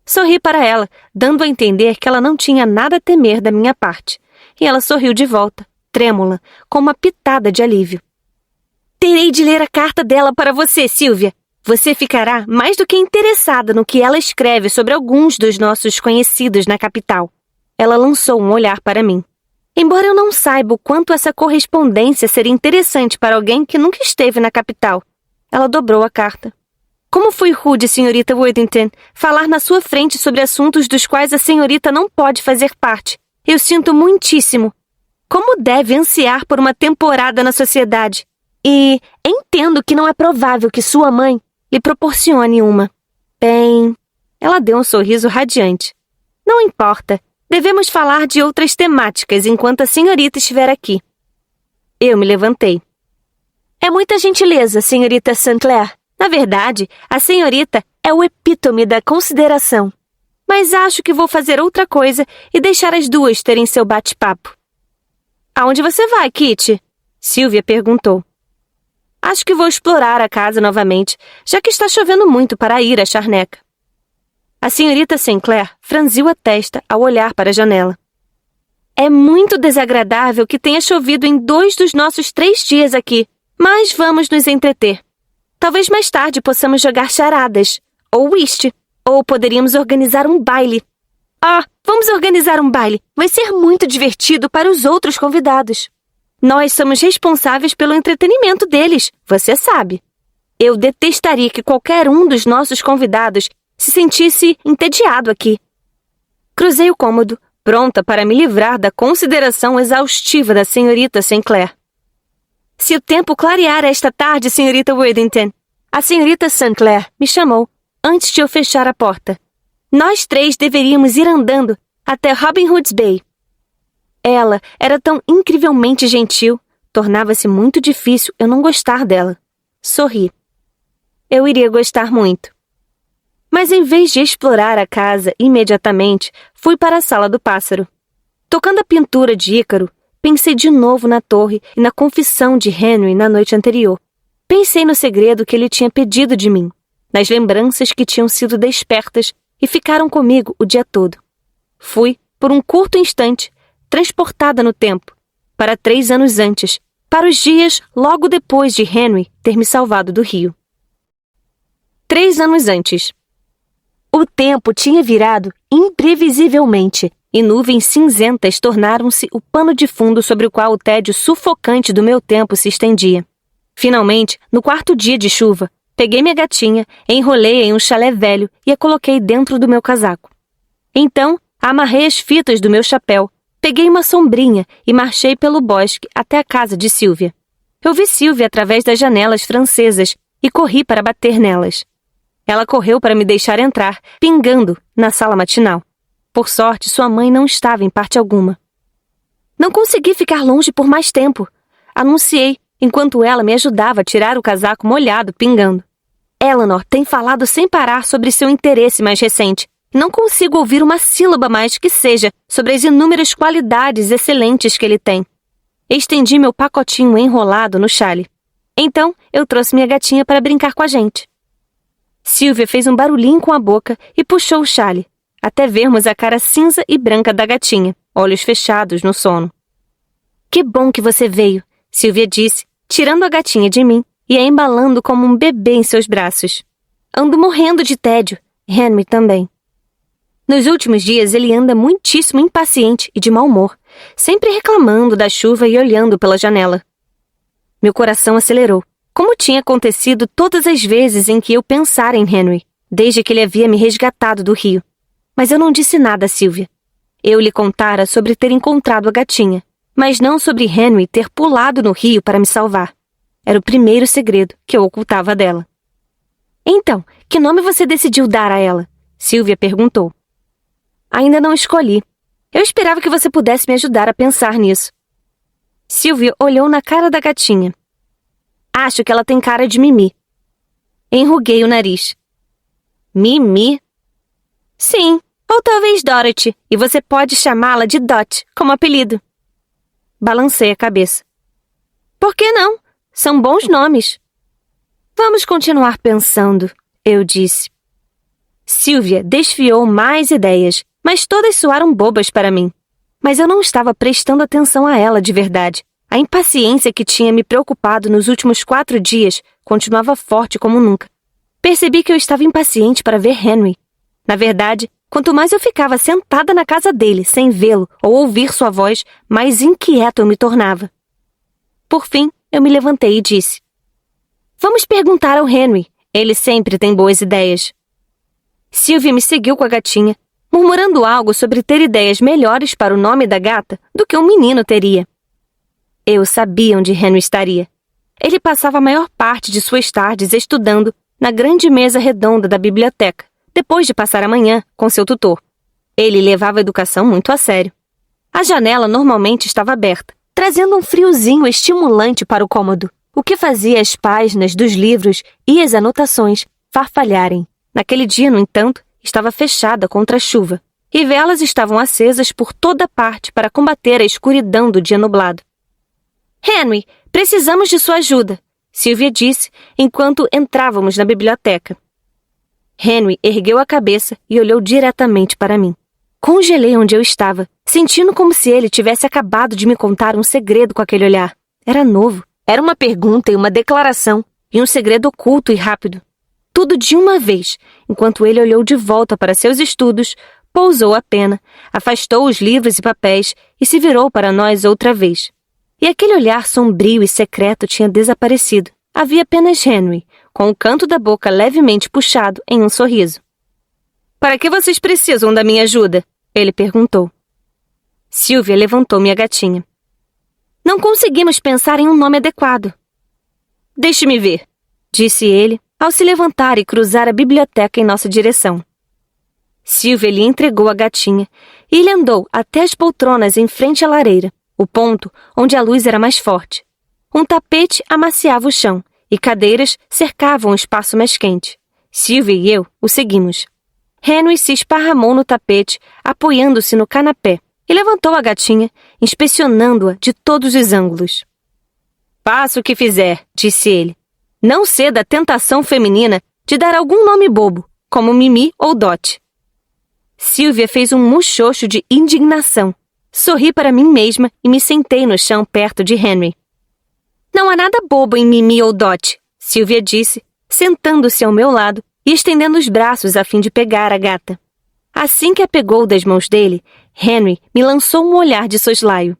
A: Sorri para ela, dando a entender que ela não tinha nada a temer da minha parte, e ela sorriu de volta, trêmula, com uma pitada de alívio. Terei de ler a carta dela para você, Sylvia. Você ficará mais do que interessada no que ela escreve sobre alguns dos nossos conhecidos na capital. Ela lançou um olhar para mim. Embora eu não saiba o quanto essa correspondência seria interessante para alguém que nunca esteve na capital, ela dobrou a carta. Como foi rude, senhorita Worthington, falar na sua frente sobre assuntos dos quais a senhorita não pode fazer parte. Eu sinto muitíssimo. Como deve ansiar por uma temporada na sociedade? E entendo que não é provável que sua mãe lhe proporcione uma. Bem, ela deu um sorriso radiante. Não importa. Devemos falar de outras temáticas enquanto a senhorita estiver aqui. Eu me levantei. É muita gentileza, senhorita Sinclair. Na verdade, a senhorita é o epítome da consideração. Mas acho que vou fazer outra coisa e deixar as duas terem seu bate-papo. Aonde você vai, Kitty? Sylvia perguntou. Acho que vou explorar a casa novamente, já que está chovendo muito para ir à charneca. A senhorita Sinclair franziu a testa ao olhar para a janela. É muito desagradável que tenha chovido em 2 dos nossos 3 dias aqui, mas vamos nos entreter. Talvez mais tarde possamos jogar charadas, ou whist, ou poderíamos organizar um baile. Vamos organizar um baile. Vai ser muito divertido para os outros convidados. Nós somos responsáveis pelo entretenimento deles, você sabe. Eu detestaria que qualquer um dos nossos convidados se sentisse entediado aqui. Cruzei o cômodo, pronta para me livrar da consideração exaustiva da senhorita Sinclair. Se o tempo clarear esta tarde, senhorita Worthington, a senhorita Sinclair me chamou antes de eu fechar a porta. Nós 3 deveríamos ir andando até Robin Hood's Bay. Ela era tão incrivelmente gentil, tornava-se muito difícil eu não gostar dela. Sorri. Eu iria gostar muito. Mas em vez de explorar a casa imediatamente, fui para a sala do pássaro. Tocando a pintura de Ícaro, pensei de novo na torre e na confissão de Henry na noite anterior. Pensei no segredo que ele tinha pedido de mim, nas lembranças que tinham sido despertas e ficaram comigo o dia todo. Fui, por um curto instante, transportada no tempo, para 3 anos antes, para os dias logo depois de Henry ter me salvado do rio. 3 anos antes. O tempo tinha virado imprevisivelmente e nuvens cinzentas tornaram-se o pano de fundo sobre o qual o tédio sufocante do meu tempo se estendia. Finalmente, no 4º dia de chuva, peguei minha gatinha, enrolei em um chalé velho e a coloquei dentro do meu casaco. Então, amarrei as fitas do meu chapéu, peguei uma sombrinha e marchei pelo bosque até a casa de Sylvia. Eu vi Sylvia através das janelas francesas e corri para bater nelas. Ela correu para me deixar entrar, pingando, na sala matinal. Por sorte, sua mãe não estava em parte alguma. Não consegui ficar longe por mais tempo, anunciei, enquanto ela me ajudava a tirar o casaco molhado, pingando. Eleanor tem falado sem parar sobre seu interesse mais recente. Não consigo ouvir uma sílaba mais que seja sobre as inúmeras qualidades excelentes que ele tem. Estendi meu pacotinho enrolado no chale. Então, eu trouxe minha gatinha para brincar com a gente. Sylvia fez um barulhinho com a boca e puxou o chale, até vermos a cara cinza e branca da gatinha, olhos fechados no sono. Que bom que você veio, Sylvia disse, tirando a gatinha de mim e a embalando como um bebê em seus braços. Ando morrendo de tédio, Henry também. Nos últimos dias ele anda muitíssimo impaciente e de mau humor, sempre reclamando da chuva e olhando pela janela. Meu coração acelerou, como tinha acontecido todas as vezes em que eu pensara em Henry, desde que ele havia me resgatado do rio. Mas eu não disse nada a Sylvia. Eu lhe contara sobre ter encontrado a gatinha, mas não sobre Henry ter pulado no rio para me salvar. Era o primeiro segredo que eu ocultava dela. Então, que nome você decidiu dar a ela? Sylvia perguntou. Ainda não escolhi. Eu esperava que você pudesse me ajudar a pensar nisso. Sylvia olhou na cara da gatinha. Acho que ela tem cara de Mimi. Enruguei o nariz. Mimi? Sim, ou talvez Dorothy, e você pode chamá-la de Dot, como apelido. Balancei a cabeça. Por que não? São bons nomes. Vamos continuar pensando, eu disse. Sylvia desfiou mais ideias, mas todas soaram bobas para mim. Mas eu não estava prestando atenção a ela de verdade. A impaciência que tinha me preocupado nos últimos 4 dias continuava forte como nunca. Percebi que eu estava impaciente para ver Henry. Na verdade, quanto mais eu ficava sentada na casa dele, sem vê-lo ou ouvir sua voz, mais inquieto eu me tornava. Por fim, eu me levantei e disse: Vamos perguntar ao Henry. Ele sempre tem boas ideias. Sylvia me seguiu com a gatinha, murmurando algo sobre ter ideias melhores para o nome da gata do que um menino teria. Eu sabia onde Henry estaria. Ele passava a maior parte de suas tardes estudando na grande mesa redonda da biblioteca, depois de passar a manhã com seu tutor. Ele levava a educação muito a sério. A janela normalmente estava aberta, trazendo um friozinho estimulante para o cômodo, o que fazia as páginas dos livros e as anotações farfalharem. Naquele dia, no entanto, estava fechada contra a chuva, e velas estavam acesas por toda parte para combater a escuridão do dia nublado. Henry, precisamos de sua ajuda, Sylvia disse enquanto entrávamos na biblioteca. Henry ergueu a cabeça e olhou diretamente para mim. Congelei onde eu estava, sentindo como se ele tivesse acabado de me contar um segredo com aquele olhar. Era novo. Era uma pergunta e uma declaração, e um segredo oculto e rápido. Tudo de uma vez, enquanto ele olhou de volta para seus estudos, pousou a pena, afastou os livros e papéis e se virou para nós outra vez. E aquele olhar sombrio e secreto tinha desaparecido. Havia apenas Henry, com o canto da boca levemente puxado em um sorriso. Para que vocês precisam da minha ajuda? Ele perguntou. Sylvia levantou minha gatinha. Não conseguimos pensar em um nome adequado. Deixe-me ver, disse ele, ao se levantar e cruzar a biblioteca em nossa direção. Sylvia lhe entregou a gatinha e ele andou até as poltronas em frente à lareira, o ponto onde a luz era mais forte. Um tapete amaciava o chão e cadeiras cercavam o espaço mais quente. Sylvia e eu o seguimos. Henry se esparramou no tapete, apoiando-se no canapé, e levantou a gatinha, inspecionando-a de todos os ângulos. Faça o que fizer, disse ele. Não ceda à tentação feminina de dar algum nome bobo, como Mimi ou Dot. Sylvia fez um muxoxo de indignação. Sorri para mim mesma e me sentei no chão perto de Henry. Não há nada bobo em Mimi ou Dot, Sylvia disse, sentando-se ao meu lado e estendendo os braços a fim de pegar a gata. Assim que a pegou das mãos dele, Henry me lançou um olhar de soslaio.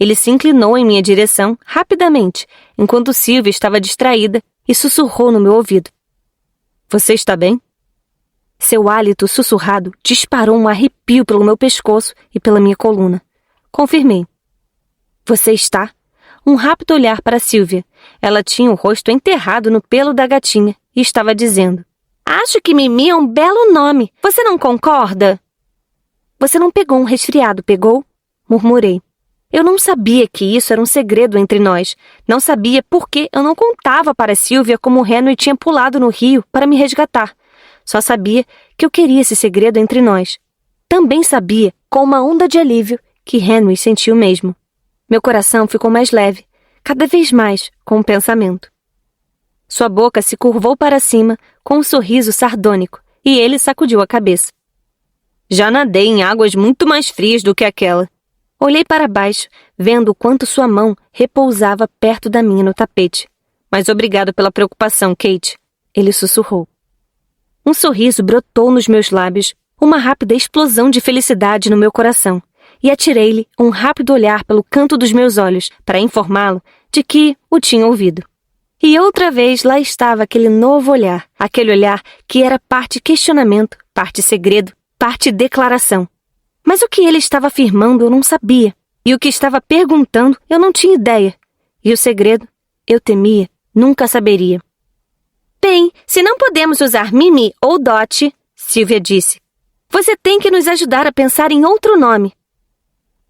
A: Ele se inclinou em minha direção rapidamente, enquanto Sylvia estava distraída e sussurrou no meu ouvido. Você está bem? Seu hálito sussurrado disparou um arrepio pelo meu pescoço e pela minha coluna. Confirmei. Você está? Um rápido olhar para Sylvia. Ela tinha o rosto enterrado no pelo da gatinha e estava dizendo: Acho que Mimi é um belo nome. Você não concorda? Você não pegou um resfriado, pegou? Murmurei. Eu não sabia que isso era um segredo entre nós. Não sabia por que eu não contava para Sylvia como Henry tinha pulado no rio para me resgatar. Só sabia que eu queria esse segredo entre nós. Também sabia, com uma onda de alívio, que Henry sentiu o mesmo. Meu coração ficou mais leve, cada vez mais, com o pensamento. Sua boca se curvou para cima, com um sorriso sardônico, e ele sacudiu a cabeça. Já nadei em águas muito mais frias do que aquela. Olhei para baixo, vendo o quanto sua mão repousava perto da minha no tapete. Mas obrigado pela preocupação, Kate, ele sussurrou. Um sorriso brotou nos meus lábios, uma rápida explosão de felicidade no meu coração, e atirei-lhe um rápido olhar pelo canto dos meus olhos para informá-lo de que o tinha ouvido. E outra vez lá estava aquele novo olhar, aquele olhar que era parte questionamento, parte segredo, parte declaração. Mas o que ele estava afirmando eu não sabia, e o que estava perguntando eu não tinha ideia. E o segredo, eu temia, nunca saberia. Bem, se não podemos usar Mimi ou Dot, Sylvia disse, você tem que nos ajudar a pensar em outro nome.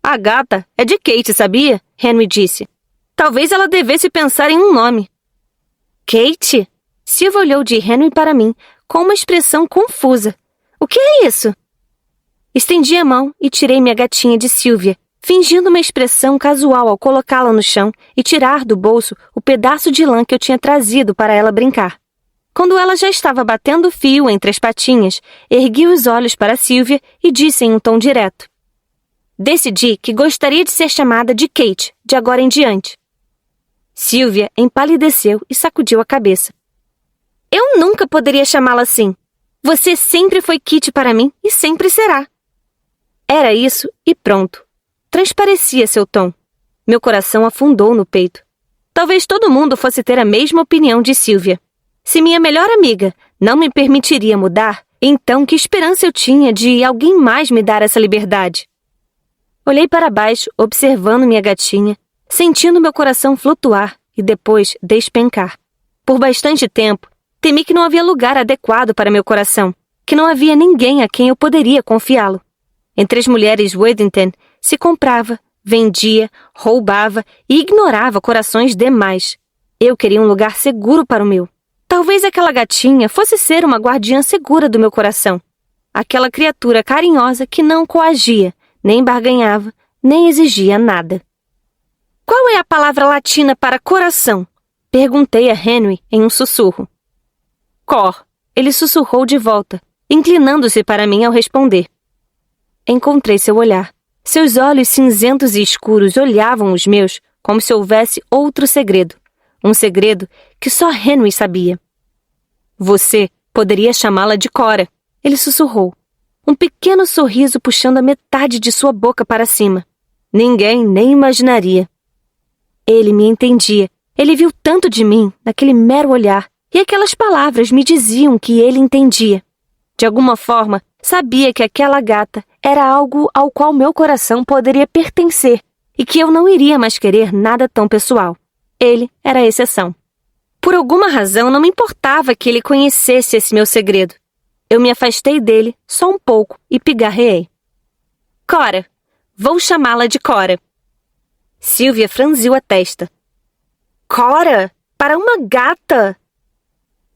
A: A gata é de Kate, sabia? Henry disse. Talvez ela devesse pensar em um nome. Kate? Sylvia olhou de Henry para mim com uma expressão confusa. O que é isso? Estendi a mão e tirei minha gatinha de Sylvia, fingindo uma expressão casual ao colocá-la no chão e tirar do bolso o pedaço de lã que eu tinha trazido para ela brincar. Quando ela já estava batendo o fio entre as patinhas, ergui os olhos para Sylvia e disse em um tom direto. Decidi que gostaria de ser chamada de Kate, de agora em diante. Sylvia empalideceu e sacudiu a cabeça. Eu nunca poderia chamá-la assim. Você sempre foi Kitty para mim e sempre será. Era isso e pronto. Transparecia seu tom. Meu coração afundou no peito. Talvez todo mundo fosse ter a mesma opinião de Sylvia. Se minha melhor amiga não me permitiria mudar, então que esperança eu tinha de alguém mais me dar essa liberdade? Olhei para baixo, observando minha gatinha, sentindo meu coração flutuar e depois despencar. Por bastante tempo, temi que não havia lugar adequado para meu coração, que não havia ninguém a quem eu poderia confiá-lo. Entre as mulheres Worthington, se comprava, vendia, roubava e ignorava corações demais. Eu queria um lugar seguro para o meu. Talvez aquela gatinha fosse ser uma guardiã segura do meu coração. Aquela criatura carinhosa que não coagia, nem barganhava, nem exigia nada. Qual é a palavra latina para coração? Perguntei a Henry em um sussurro. Cor, ele sussurrou de volta, inclinando-se para mim ao responder. Encontrei seu olhar. Seus olhos cinzentos e escuros olhavam os meus como se houvesse outro segredo. Um segredo que só Henry sabia. Você poderia chamá-la de Cora, ele sussurrou. Um pequeno sorriso puxando a metade de sua boca para cima. Ninguém nem imaginaria. Ele me entendia. Ele viu tanto de mim naquele mero olhar, e aquelas palavras me diziam que ele entendia. De alguma forma, sabia que aquela gata era algo ao qual meu coração poderia pertencer e que eu não iria mais querer nada tão pessoal. Ele era a exceção. Por alguma razão, não me importava que ele conhecesse esse meu segredo. Eu me afastei dele só um pouco e pigarreei. Cora. Vou chamá-la de Cora. Sylvia franziu a testa. Cora? Para uma gata?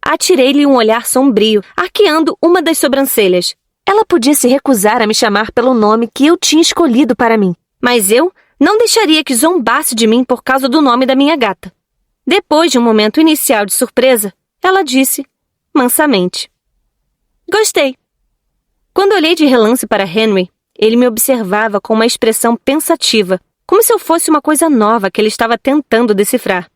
A: Atirei-lhe um olhar sombrio, arqueando uma das sobrancelhas. Ela podia se recusar a me chamar pelo nome que eu tinha escolhido para mim, mas eu não deixaria que zombasse de mim por causa do nome da minha gata. Depois de um momento inicial de surpresa, ela disse, mansamente. Gostei. Quando olhei de relance para Henry, ele me observava com uma expressão pensativa, como se eu fosse uma coisa nova que ele estava tentando decifrar.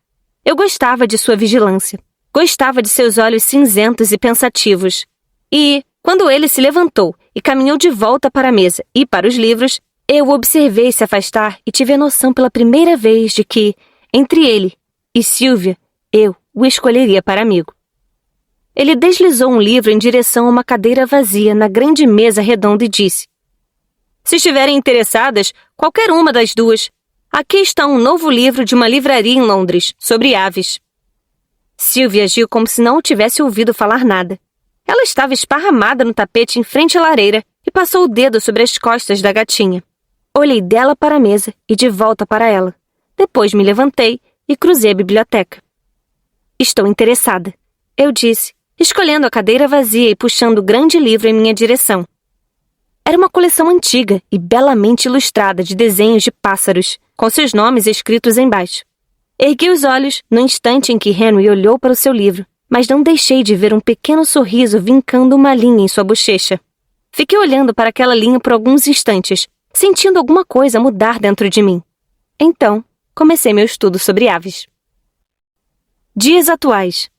A: Eu gostava de sua vigilância. Gostava de seus olhos cinzentos e pensativos. E, quando ele se levantou e caminhou de volta para a mesa e para os livros, eu o observei se afastar e tive a noção pela primeira vez de que, entre ele e Sylvia, eu o escolheria para amigo. Ele deslizou um livro em direção a uma cadeira vazia na grande mesa redonda e disse: Se estiverem interessadas, qualquer uma das duas. Aqui está um novo livro de uma livraria em Londres, sobre aves. Sylvia agiu como se não tivesse ouvido falar nada. Ela estava esparramada no tapete em frente à lareira e passou o dedo sobre as costas da gatinha. Olhei dela para a mesa e de volta para ela. Depois me levantei e cruzei a biblioteca. Estou interessada, eu disse, escolhendo a cadeira vazia e puxando o grande livro em minha direção. Era uma coleção antiga e belamente ilustrada de desenhos de pássaros, com seus nomes escritos embaixo. Ergui os olhos no instante em que Henry olhou para o seu livro, mas não deixei de ver um pequeno sorriso vincando uma linha em sua bochecha. Fiquei olhando para aquela linha por alguns instantes, sentindo alguma coisa mudar dentro de mim. Então, comecei meu estudo sobre aves. Dias atuais.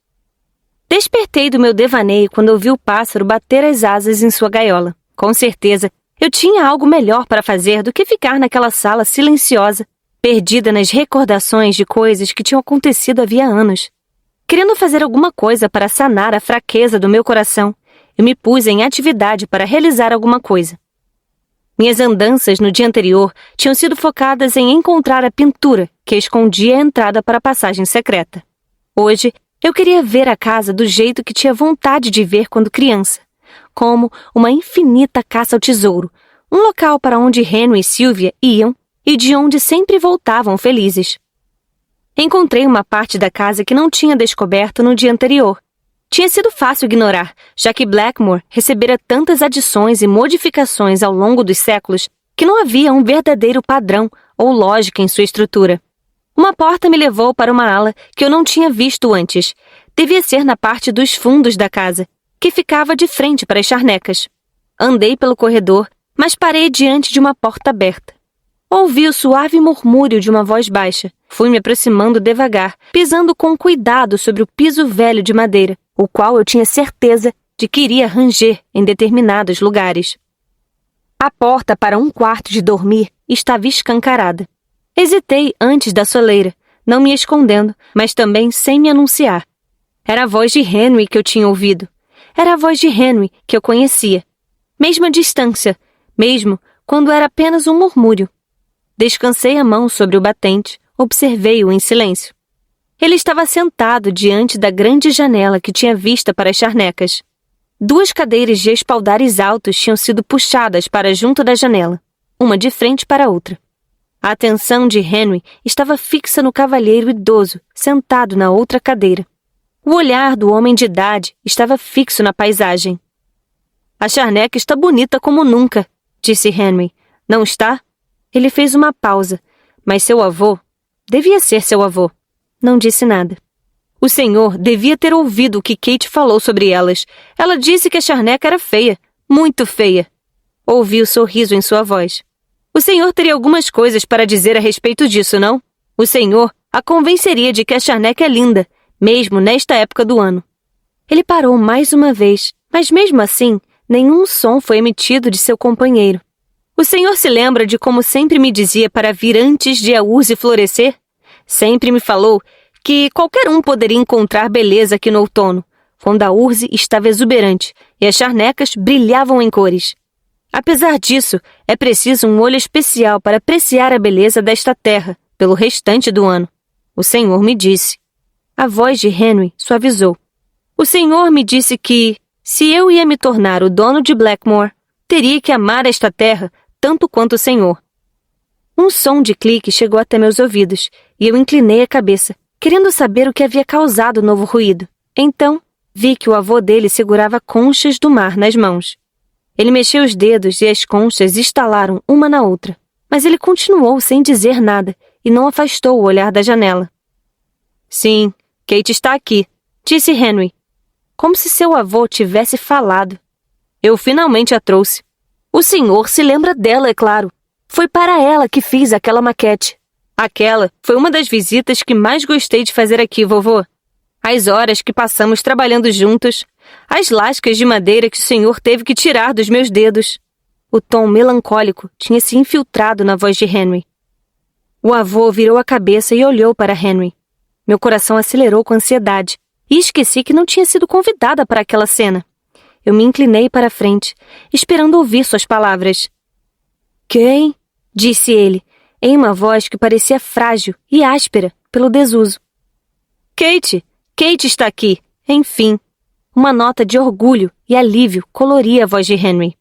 A: Despertei do meu devaneio quando ouvi o pássaro bater as asas em sua gaiola. Com certeza, eu tinha algo melhor para fazer do que ficar naquela sala silenciosa, perdida nas recordações de coisas que tinham acontecido havia anos. Querendo fazer alguma coisa para sanar a fraqueza do meu coração, eu me pus em atividade para realizar alguma coisa. Minhas andanças no dia anterior tinham sido focadas em encontrar a pintura que escondia a entrada para a passagem secreta. Hoje, eu queria ver a casa do jeito que tinha vontade de ver quando criança, como uma infinita caça ao tesouro, um local para onde Henry e Sylvia iam e de onde sempre voltavam felizes. Encontrei uma parte da casa que não tinha descoberto no dia anterior. Tinha sido fácil ignorar, já que Blackmore recebera tantas adições e modificações ao longo dos séculos que não havia um verdadeiro padrão ou lógica em sua estrutura. Uma porta me levou para uma ala que eu não tinha visto antes. Devia ser na parte dos fundos da casa, que ficava de frente para as charnecas. Andei pelo corredor, mas parei diante de uma porta aberta. Ouvi o suave murmúrio de uma voz baixa. Fui me aproximando devagar, pisando com cuidado sobre o piso velho de madeira, o qual eu tinha certeza de que iria ranger em determinados lugares. A porta para um quarto de dormir estava escancarada. Hesitei antes da soleira, não me escondendo, mas também sem me anunciar. Era a voz de Henry que eu tinha ouvido. Era a voz de Henry que eu conhecia. Mesmo à distância, mesmo quando era apenas um murmúrio. Descansei a mão sobre o batente, observei-o em silêncio. Ele estava sentado diante da grande janela que tinha vista para as charnecas. 2 cadeiras de espaldares altos tinham sido puxadas para junto da janela, uma de frente para a outra. A atenção de Henry estava fixa no cavalheiro idoso, sentado na outra cadeira. O olhar do homem de idade estava fixo na paisagem. A charneca está bonita como nunca, disse Henry. Não está? Ele fez uma pausa, mas seu avô... Devia ser seu avô. Não disse nada. O senhor devia ter ouvido o que Kate falou sobre elas. Ela disse que a charneca era feia, muito feia. Ouvi o sorriso em sua voz. O senhor teria algumas coisas para dizer a respeito disso, não? O senhor a convenceria de que a charneca é linda, mesmo nesta época do ano. Ele parou mais uma vez, mas mesmo assim, nenhum som foi emitido de seu companheiro. O senhor se lembra de como sempre me dizia para vir antes de a urze florescer? Sempre me falou que qualquer um poderia encontrar beleza aqui no outono, quando a urze estava exuberante e as charnecas brilhavam em cores. Apesar disso, é preciso um olho especial para apreciar a beleza desta terra pelo restante do ano. O Senhor me disse. A voz de Henry suavizou. O Senhor me disse que, se eu ia me tornar o dono de Blackmore, teria que amar esta terra tanto quanto o Senhor. Um som de clique chegou até meus ouvidos, e eu inclinei a cabeça, querendo saber o que havia causado o novo ruído. Então, vi que o avô dele segurava conchas do mar nas mãos. Ele mexeu os dedos e as conchas estalaram uma na outra, mas ele continuou sem dizer nada e não afastou o olhar da janela. Sim, Kate está aqui, disse Henry, como se seu avô tivesse falado. Eu finalmente a trouxe. O senhor se lembra dela, é claro. Foi para ela que fiz aquela maquete. Aquela foi uma das visitas que mais gostei de fazer aqui, vovô. As horas que passamos trabalhando juntos, as lascas de madeira que o senhor teve que tirar dos meus dedos. O tom melancólico tinha se infiltrado na voz de Henry. O avô virou a cabeça e olhou para Henry. Meu coração acelerou com ansiedade e esqueci que não tinha sido convidada para aquela cena. Eu me inclinei para a frente, esperando ouvir suas palavras. Quem? Disse ele, em uma voz que parecia frágil e áspera pelo desuso. Kate! Kate está aqui, enfim. Uma nota de orgulho e alívio coloria a voz de Henry.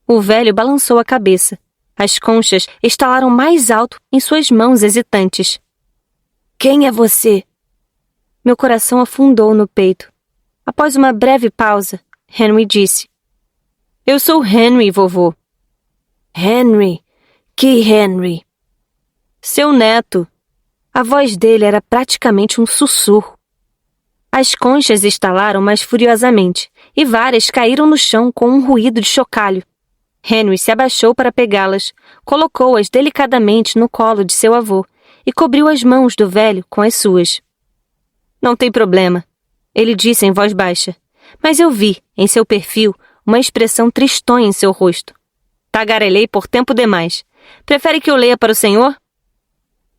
A: O velho balançou a cabeça. As conchas estalaram mais alto em suas mãos hesitantes. Quem é você? Meu coração afundou no peito. Após uma breve pausa, Henry disse. Eu sou Henry, vovô. Henry? Que Henry? Seu neto. A voz dele era praticamente um sussurro. As conchas estalaram mais furiosamente, e várias caíram no chão com um ruído de chocalho. Henry se abaixou para pegá-las, colocou-as delicadamente no colo de seu avô e cobriu as mãos do velho com as suas. Não tem problema, ele disse em voz baixa, mas eu vi, em seu perfil, uma expressão tristonha em seu rosto. Tagarelei por tempo demais. Prefere que eu leia para o senhor?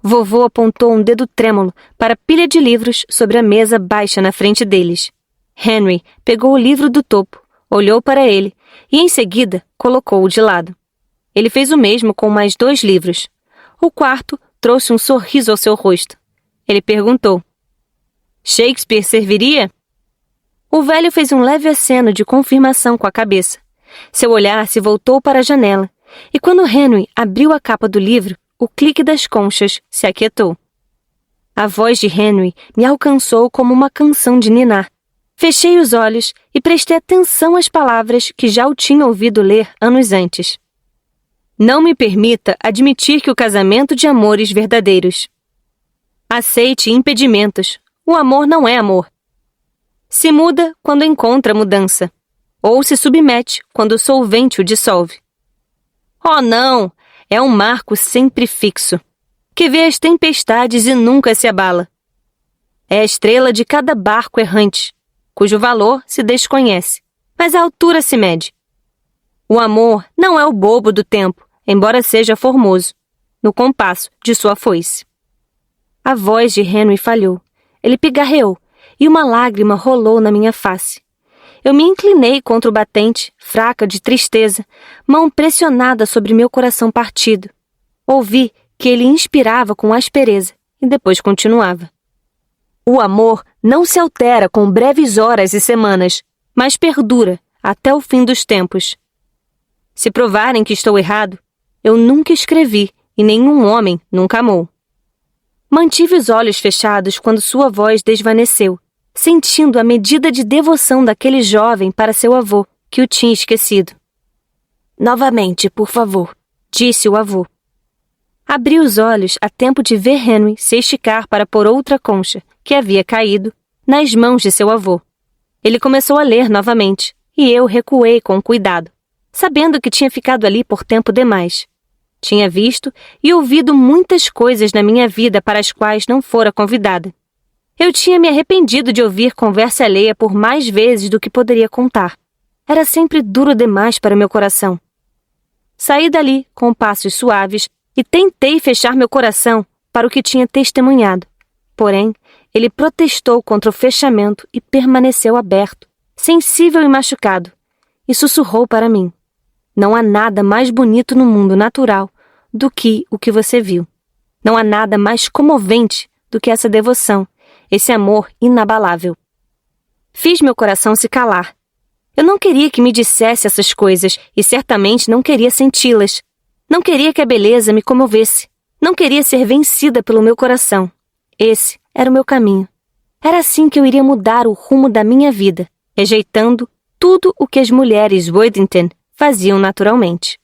A: Vovô apontou um dedo trêmulo para a pilha de livros sobre a mesa baixa na frente deles. Henry pegou o livro do topo, olhou para ele e, em seguida, colocou-o de lado. Ele fez o mesmo com mais 2 livros. O quarto trouxe um sorriso ao seu rosto. Ele perguntou. Shakespeare serviria? O velho fez um leve aceno de confirmação com a cabeça. Seu olhar se voltou para a janela, e quando Henry abriu a capa do livro, o clique das conchas se aquietou. A voz de Henry me alcançou como uma canção de ninar. Fechei os olhos e prestei atenção às palavras que já o tinha ouvido ler anos antes. Não me permita admitir que o casamento de amores verdadeiros. Aceite impedimentos. O amor não é amor. Se muda quando encontra mudança. Ou se submete quando o solvente o dissolve. Oh, não! É um marco sempre fixo, que vê as tempestades e nunca se abala. É a estrela de cada barco errante, cujo valor se desconhece, mas a altura se mede. O amor não é o bobo do tempo, embora seja formoso, no compasso de sua foice. A voz de Henry falhou. Ele pigarreou, e uma lágrima rolou na minha face. Eu me inclinei contra o batente, fraca de tristeza, mão pressionada sobre meu coração partido. Ouvi que ele inspirava com aspereza e depois continuava. O amor não se altera com breves horas e semanas, mas perdura até o fim dos tempos. Se provarem que estou errado, eu nunca escrevi e nenhum homem nunca amou. Mantive os olhos fechados quando sua voz desvaneceu, sentindo a medida de devoção daquele jovem para seu avô, que o tinha esquecido. Novamente, por favor, disse o avô. Abri os olhos a tempo de ver Henry se esticar para pôr outra concha, que havia caído, nas mãos de seu avô. Ele começou a ler novamente, e eu recuei com cuidado, sabendo que tinha ficado ali por tempo demais. Tinha visto e ouvido muitas coisas na minha vida para as quais não fora convidada. Eu tinha me arrependido de ouvir conversa alheia por mais vezes do que poderia contar. Era sempre duro demais para meu coração. Saí dali com passos suaves e tentei fechar meu coração para o que tinha testemunhado. Porém, ele protestou contra o fechamento e permaneceu aberto, sensível e machucado, e sussurrou para mim. Não há nada mais bonito no mundo natural do que o que você viu. Não há nada mais comovente do que essa devoção, esse amor inabalável. Fiz meu coração se calar. Eu não queria que me dissesse essas coisas e certamente não queria senti-las. Não queria que a beleza me comovesse. Não queria ser vencida pelo meu coração. Esse era o meu caminho. Era assim que eu iria mudar o rumo da minha vida, rejeitando tudo o que as mulheres Worthington faziam naturalmente.